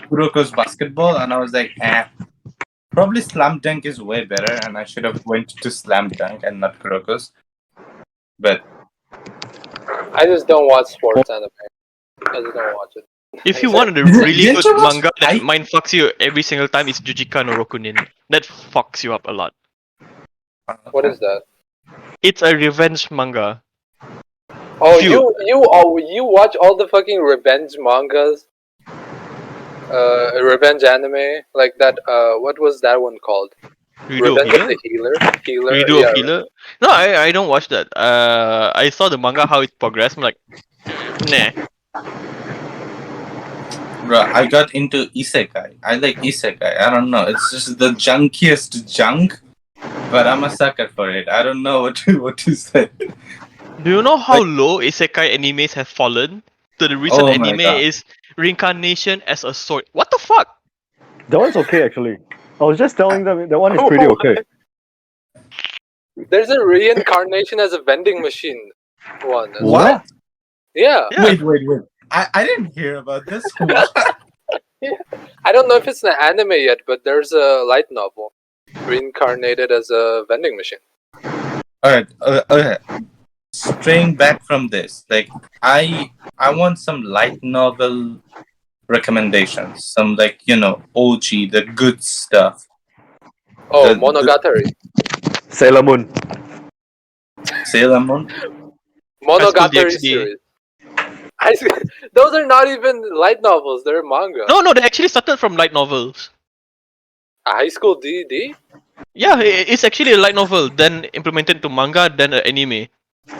Speaker 3: Kuroko's basketball and I was like, probably Slam Dunk is way better and I should have went to Slam Dunk and not Kuroko's. But
Speaker 1: I just don't watch sports anime. I just don't watch it.
Speaker 4: If you
Speaker 1: Is it?
Speaker 4: wanted a really
Speaker 3: didn't
Speaker 4: good
Speaker 3: you watch
Speaker 4: manga that mind fucks you every single time, it's Jujika no Rokunin. That fucks you up a lot.
Speaker 1: What is that?
Speaker 4: It's a revenge manga.
Speaker 1: Oh,
Speaker 4: If you
Speaker 1: you watch all the fucking revenge mangas? Revenge anime like that. What was that one called?
Speaker 4: Redo of
Speaker 1: Revenge of
Speaker 4: Healer?
Speaker 1: the Healer.
Speaker 4: Redo of
Speaker 1: Yeah.
Speaker 4: Healer? No, I don't watch that. I saw the manga how it progressed. I'm like, nah.
Speaker 3: Bruh, I got into isekai. I like isekai. I don't know. It's just the junkiest junk, but I'm a sucker for it. I don't know what to say.
Speaker 4: Do you know how
Speaker 3: Like,
Speaker 4: low isekai animes have fallen? To the recent
Speaker 3: oh my
Speaker 4: anime
Speaker 3: god.
Speaker 4: is reincarnation as a sword. What the fuck?
Speaker 2: That one's okay actually. I was just telling them that one is pretty okay.
Speaker 1: There's a reincarnation as a vending machine one as well.
Speaker 3: What?
Speaker 1: Yeah.
Speaker 4: Yeah.
Speaker 3: Wait. I didn't hear about this. What?
Speaker 1: I don't know if it's an anime yet, but there's a light novel reincarnated as a vending machine.
Speaker 3: Alright, okay. Straying back from this, like I want some light novel recommendations. Some like OG, the good stuff.
Speaker 1: Oh,
Speaker 3: The
Speaker 1: Monogatari.
Speaker 2: Sailor Moon.
Speaker 3: Sailor Moon.
Speaker 1: Monogatari
Speaker 4: DxD.
Speaker 1: series. Those are not even light novels, they're manga.
Speaker 4: No, they actually started from light novels.
Speaker 1: A high school DD?
Speaker 4: Yeah, it's actually a light novel, then implemented to manga, then an anime.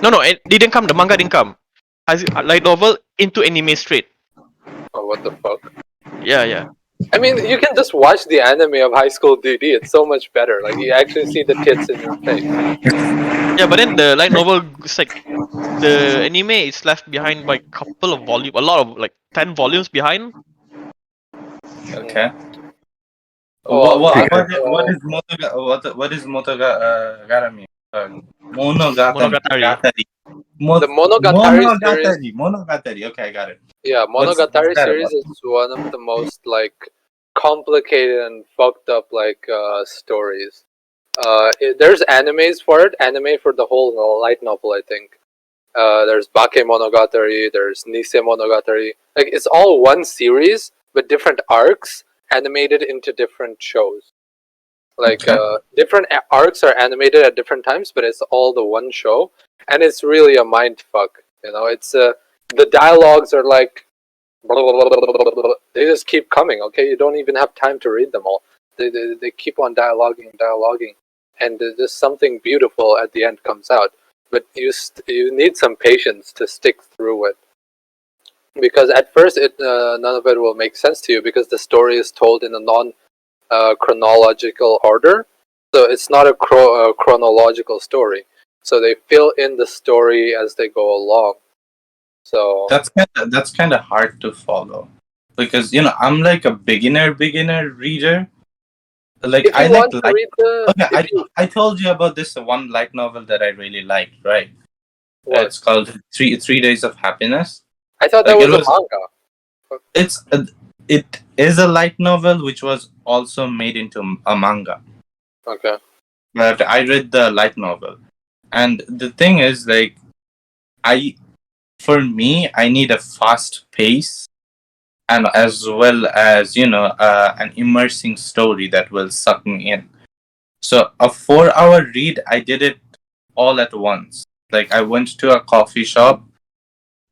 Speaker 4: No, it didn't come. The manga didn't come. As a light novel into anime straight.
Speaker 1: Oh, what the fuck?
Speaker 4: Yeah.
Speaker 1: I mean, you can just watch the anime of High School DD. It's so much better. Like, you actually see the tits in your face.
Speaker 4: Yeah, but then the light novel is like the anime is left behind by a couple of volumes, a lot of like 10 volumes behind.
Speaker 3: Okay.
Speaker 1: Oh,
Speaker 3: What is Monogatari?
Speaker 4: Monogatari.
Speaker 1: The Monogatari series.
Speaker 3: Monogatari. Okay, I got it.
Speaker 1: Yeah,
Speaker 3: What's
Speaker 1: Monogatari
Speaker 3: that
Speaker 1: series
Speaker 3: about?
Speaker 1: is one of the most like complicated and fucked up like stories. There's animes for it. Anime for the whole light novel, I think. There's Bake Monogatari. There's Nisei Monogatari. Like it's all one series, but different arcs animated into different shows. Like
Speaker 3: Okay.
Speaker 1: different arcs are animated at different times, but it's all the one show, and it's really a mind fuck. It's the dialogues are like they just keep coming. Okay, you don't even have time to read them all. They keep on dialoguing, and there's something beautiful at the end comes out. But you need some patience to stick through it, because at first none of it will make sense to you because the story is told in a non chronological order. So it's not a chronological story. So they fill in the story as they go along. So
Speaker 3: That's kind of hard to follow because I'm like a beginner reader. Like
Speaker 1: if
Speaker 3: I
Speaker 1: you
Speaker 3: like
Speaker 1: want to read the,
Speaker 3: okay,
Speaker 1: if you
Speaker 3: I told you about this one light novel that I really liked, right?
Speaker 1: what?
Speaker 3: It's called Three Days of Happiness.
Speaker 1: I thought that
Speaker 3: Like
Speaker 1: was a manga.
Speaker 3: it is a light novel which was also made into a manga.
Speaker 1: Okay.
Speaker 3: But I read the light novel, and the thing is, like, for me, I need a fast pace, and as well as an immersing story that will suck me in. So a 4-hour read, I did it all at once. Like I went to a coffee shop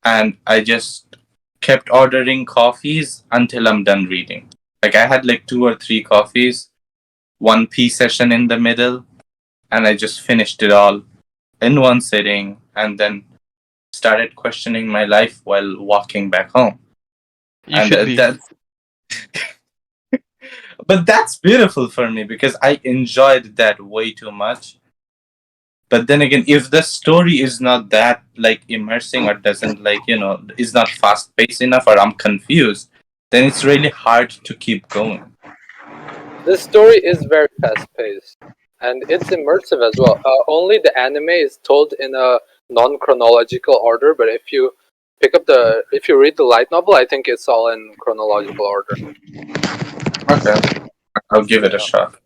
Speaker 3: and I just kept ordering coffees until I'm done reading. Like I had like 2 or 3 coffees, one tea session in the middle, and I just finished it all in one sitting and then started questioning my life while walking back home.
Speaker 4: You
Speaker 3: And
Speaker 4: should be.
Speaker 3: but that's beautiful for me because I enjoyed that way too much. But then again, if the story is not that like immersing or doesn't is not fast paced enough or I'm confused, then it's really hard to keep going.
Speaker 1: This story is very fast paced, and it's immersive as well. Only the anime is told in a non-chronological order, but if you if you read the light novel, I think it's all in chronological order.
Speaker 3: Okay, I'll give it a shot.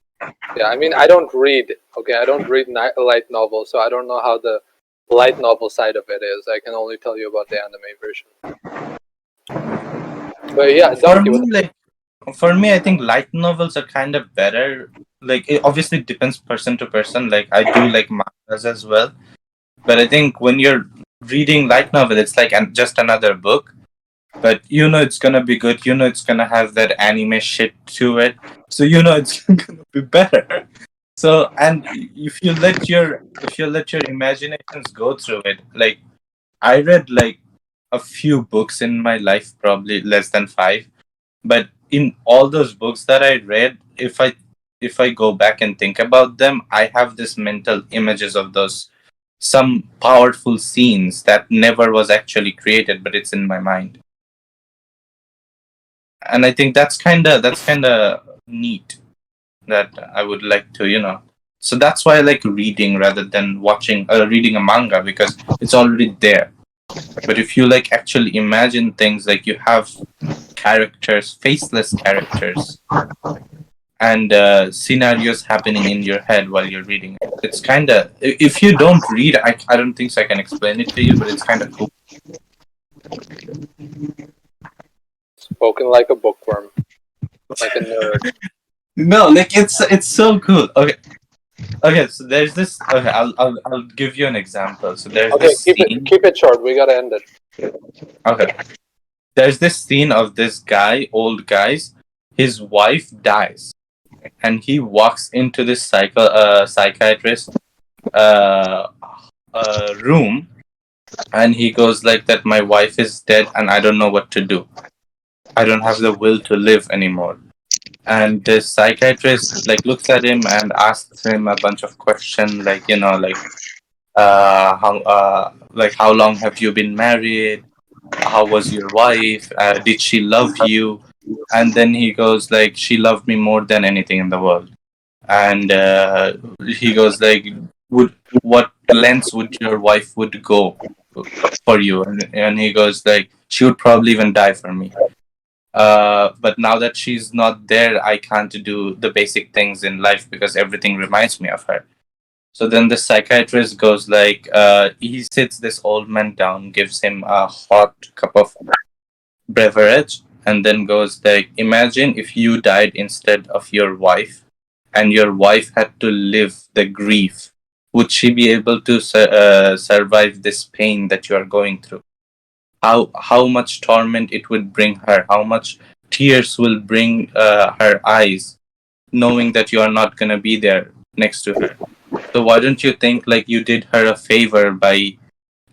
Speaker 1: Yeah, I mean, I don't read. Okay, I don't read light novels, so I don't know how the light novel side of it is. I can only tell you about the anime version. But yeah,
Speaker 3: For
Speaker 1: Donkey.
Speaker 3: me, I think light novels are kind of better. Like it obviously depends person to person. Like I do like mangas as well, but I think when you're reading light novel, it's like just another book. But it's gonna be good. It's gonna have that anime shit to it, so it's gonna be better. So, and if you let your imaginations go through it, like I read like a few books in my life, probably less than 5, but in all those books that I read, if I go back and think about them, I have this mental images of those some powerful scenes that never was actually created, but it's in my mind. And I think that's kind of neat that I would like to So that's why I like reading rather than reading a manga because it's already there. But if you like actually imagine things, like you have characters, faceless characters, and scenarios happening in your head while you're reading it. It's kind of, if you don't read, I don't think so I can explain it to you, but it's kind of cool.
Speaker 1: Spoken like a bookworm, like a nerd.
Speaker 3: No, like it's so cool. Okay. So there's this. Okay, I'll give you an example. So there's
Speaker 1: Okay,
Speaker 3: this scene.
Speaker 1: keep it short. We gotta end it.
Speaker 3: Okay, there's this scene of this guy, old guys. His wife dies, and he walks into this psychiatrist room, and he goes like that. My wife is dead, and I don't know what to do. I don't have the will to live anymore. And the psychiatrist like looks at him and asks him a bunch of questions, like how long have you been married? How was your wife? Did she love you? And then he goes like, she loved me more than anything in the world. And he goes like, would what lengths would your wife would go for you? And he goes like, she would probably even die for me. But now that she's not there, I can't do the basic things in life because everything reminds me of her. So then the psychiatrist goes like, he sits this old man down, gives him a hot cup of beverage, and then goes like, imagine if you died instead of your wife, and your wife had to live the grief. Would she be able to survive this pain that you are going through? How much torment it would bring her? How much tears will bring her eyes, knowing that you are not gonna be there next to her? So why don't you think like you did her a favor by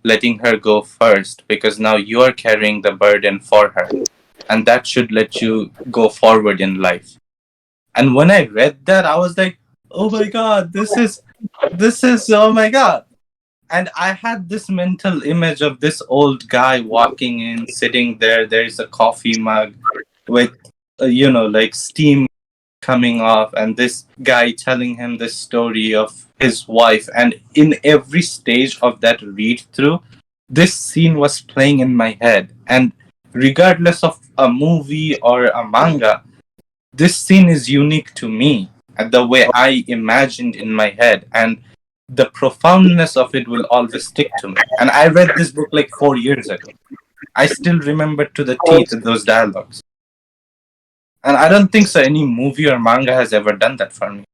Speaker 3: letting her go first, because now you are carrying the burden for her, and that should let you go forward in life. And when I read that, I was like, oh my god, this is oh my god. And I had this mental image of this old guy walking in, sitting there. There's a coffee mug with, like steam coming off, and this guy telling him the story of his wife. And in every stage of that read through, this scene was playing in my head. And regardless of a movie or a manga, this scene is unique to me and the way I imagined in my head. And the profoundness of it will always stick to me. And I read this book like 4 years ago. I still remember to the teeth those dialogues. And I don't think so any movie or manga has ever done that for me.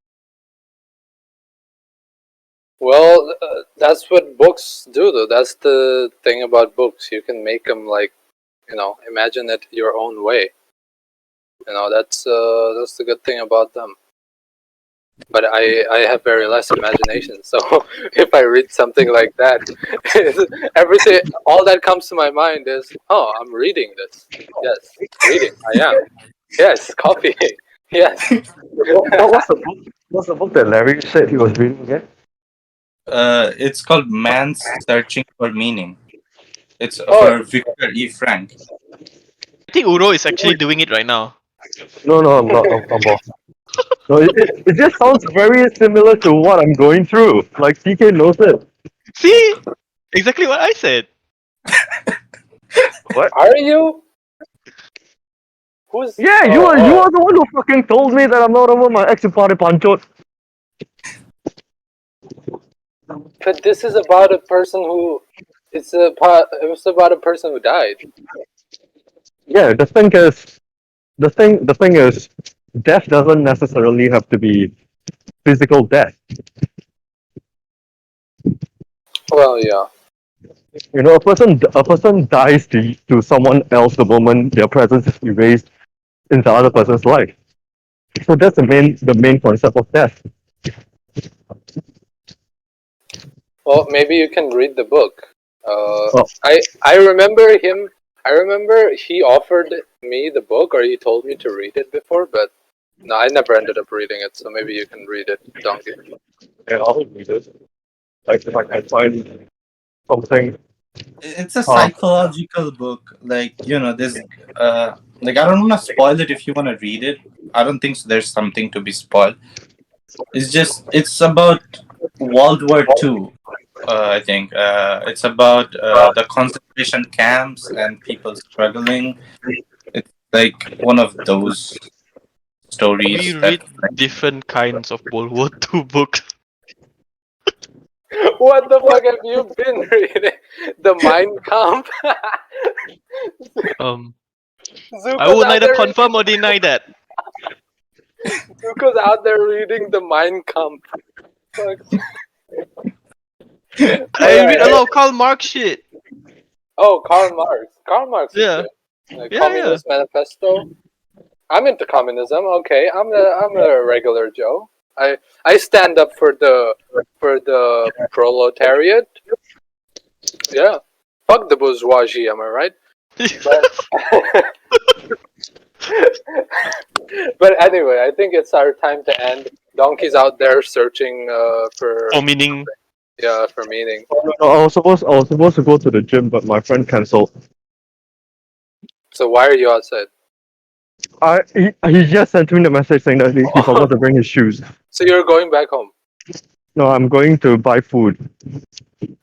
Speaker 1: Well, that's what books do, though. That's the thing about books. You can make them like, imagine it your own way. That's the good thing about them. But I have very less imagination, so if I read something like that, everything, all that comes to my mind is, oh, I'm reading this. Yes, reading. I am. Yes, coffee. Yes.
Speaker 2: What's the book that Larry said he was reading again?
Speaker 3: It's called Man's Searching for Meaning. It's
Speaker 1: Oh.
Speaker 3: for Viktor E. Frank.
Speaker 4: I think Uro is actually doing it right now.
Speaker 2: No, I'm not. I'm off. No, it just sounds very similar to what I'm going through. Like TK knows it.
Speaker 4: See? Exactly what I said.
Speaker 2: What?
Speaker 1: Are you? Who's?
Speaker 2: Yeah, you are the one who fucking told me that I'm not over my ex-party panchot.
Speaker 1: But this is about a person who. It was about a person who died.
Speaker 2: Yeah, the thing is, death doesn't necessarily have to be physical death.
Speaker 1: Well, yeah.
Speaker 2: A person dies to someone else the moment their presence is erased in the other person's life. So that's the main concept of death.
Speaker 1: Well, maybe you can read the book.
Speaker 2: Oh.
Speaker 1: I remember him. I remember he offered me the book, or he told me to read it before, but no, I never ended up reading it. So maybe you can read it, Donkey.
Speaker 2: Yeah, I'll read it. Like if I can find something.
Speaker 3: It's a psychological book. Like, there's like, I don't want to spoil it if you want to read it. I don't think so there's something to be spoiled. It's about World War II, I think. It's about the concentration camps and people struggling. It's like one of those stories
Speaker 4: We
Speaker 3: that,
Speaker 4: read different kinds of World War II books.
Speaker 1: What the fuck have you been reading? The Mein Kampf?
Speaker 4: I will neither confirm or deny that.
Speaker 1: Zuko's out there reading the Mein Kampf. Fuck.
Speaker 4: I read a lot of Karl Marx shit.
Speaker 1: Oh, Karl Marx. Karl Marx.
Speaker 4: Yeah.
Speaker 1: Communist Manifesto. I'm into communism. Okay, I'm a regular Joe. I stand up for the proletariat. Yeah. Fuck the bourgeoisie, am I right? But anyway, I think it's our time to end. Donkey's out there searching for
Speaker 4: meaning.
Speaker 1: Yeah, for meaning.
Speaker 2: No, I was supposed to go to the gym, but my friend cancelled.
Speaker 1: So why are you outside?
Speaker 2: He just sent me the message saying that he forgot to bring his shoes.
Speaker 1: So you're going back home?
Speaker 2: No, I'm going to buy food.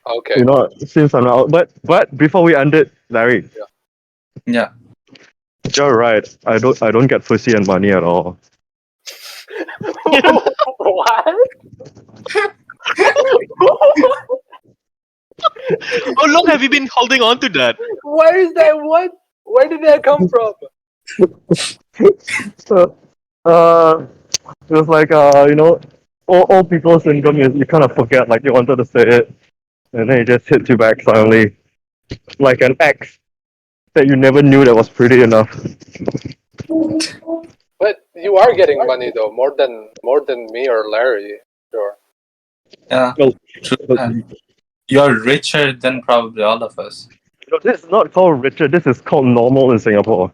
Speaker 1: Okay.
Speaker 2: Since I'm out. But before we end it, Larry.
Speaker 3: Yeah.
Speaker 2: You're right. I don't get pussy and money at all.
Speaker 1: What?
Speaker 4: How long have you been holding on to that?
Speaker 1: Where is that? What? Where did that come from?
Speaker 2: So, it was like all people syndrome is you kind of forget like you wanted to say it, and then it just hits you back suddenly, like an ex that you never knew that was pretty enough.
Speaker 1: But you are getting money though, more than me or Larry, sure.
Speaker 3: Yeah.
Speaker 2: Well,
Speaker 3: You're richer than probably all of us.
Speaker 2: This is not called richer. This is called normal in Singapore.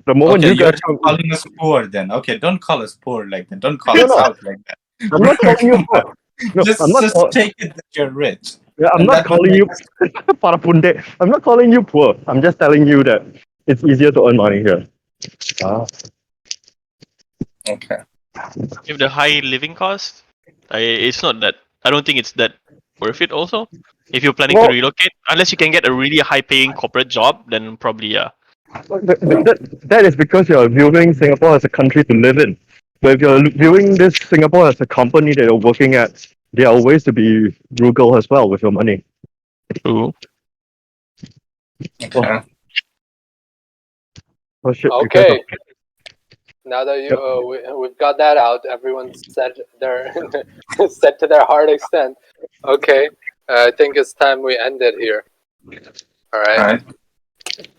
Speaker 2: The moment
Speaker 3: Okay,
Speaker 2: you
Speaker 3: you're
Speaker 2: guys come,
Speaker 3: calling us poor then. Okay, don't call us poor like that. Don't call us out like that.
Speaker 2: I'm not calling you poor. No,
Speaker 3: just
Speaker 2: I'm not.
Speaker 3: just take it that you're rich.
Speaker 2: Yeah, I'm
Speaker 3: And
Speaker 2: not
Speaker 3: that will
Speaker 2: calling
Speaker 3: make
Speaker 2: you parapunde. I'm not calling you poor. I'm just telling you that it's easier to earn money here. Ah.
Speaker 3: Okay.
Speaker 4: If the high living cost, it's not that. I don't think it's that worth it. Also, if you're planning to
Speaker 2: Well,
Speaker 4: relocate, unless you can get a really high-paying corporate job, then probably yeah.
Speaker 2: that is because you're viewing Singapore as a country to live in. But if you're viewing this Singapore as a company that you're working at, there are ways to be frugal as well with your money.
Speaker 4: Ooh.
Speaker 3: Okay.
Speaker 2: Oh shit!
Speaker 1: Okay. Now that
Speaker 2: Yep.
Speaker 1: we've got that out, everyone's said their said to their heart extent. Okay, I think it's time we end it here. All right.
Speaker 3: Alright.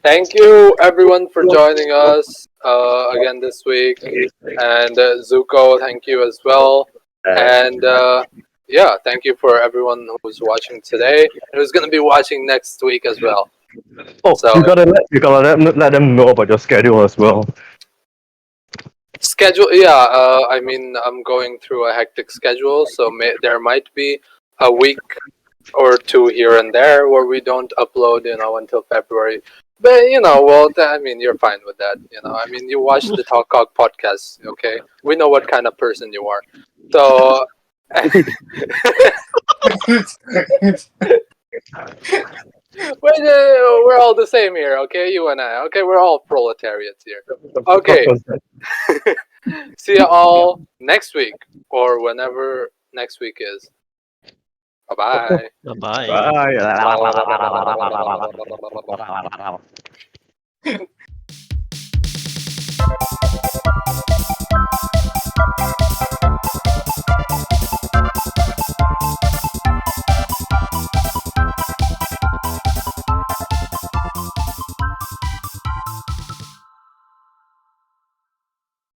Speaker 1: Thank you everyone for joining us again this week, and Zuko, thank you as well, and yeah, thank you for everyone who's watching today and who's gonna be watching next week as well.
Speaker 2: Oh,
Speaker 1: So
Speaker 2: you gotta let them know about your schedule as well.
Speaker 1: schedule, yeah. I mean, I'm going through a hectic schedule, so there might be a week or two here and there where we don't upload, until February. But well, I mean, you're fine with that. I mean, you watch the Talk Cock podcast, okay? We know what kind of person you are. So, we're all the same here, okay? You and I, okay? We're all proletariats here. Okay. See you all next week or whenever next week is. Bye bye.
Speaker 4: Bye.
Speaker 2: Bye.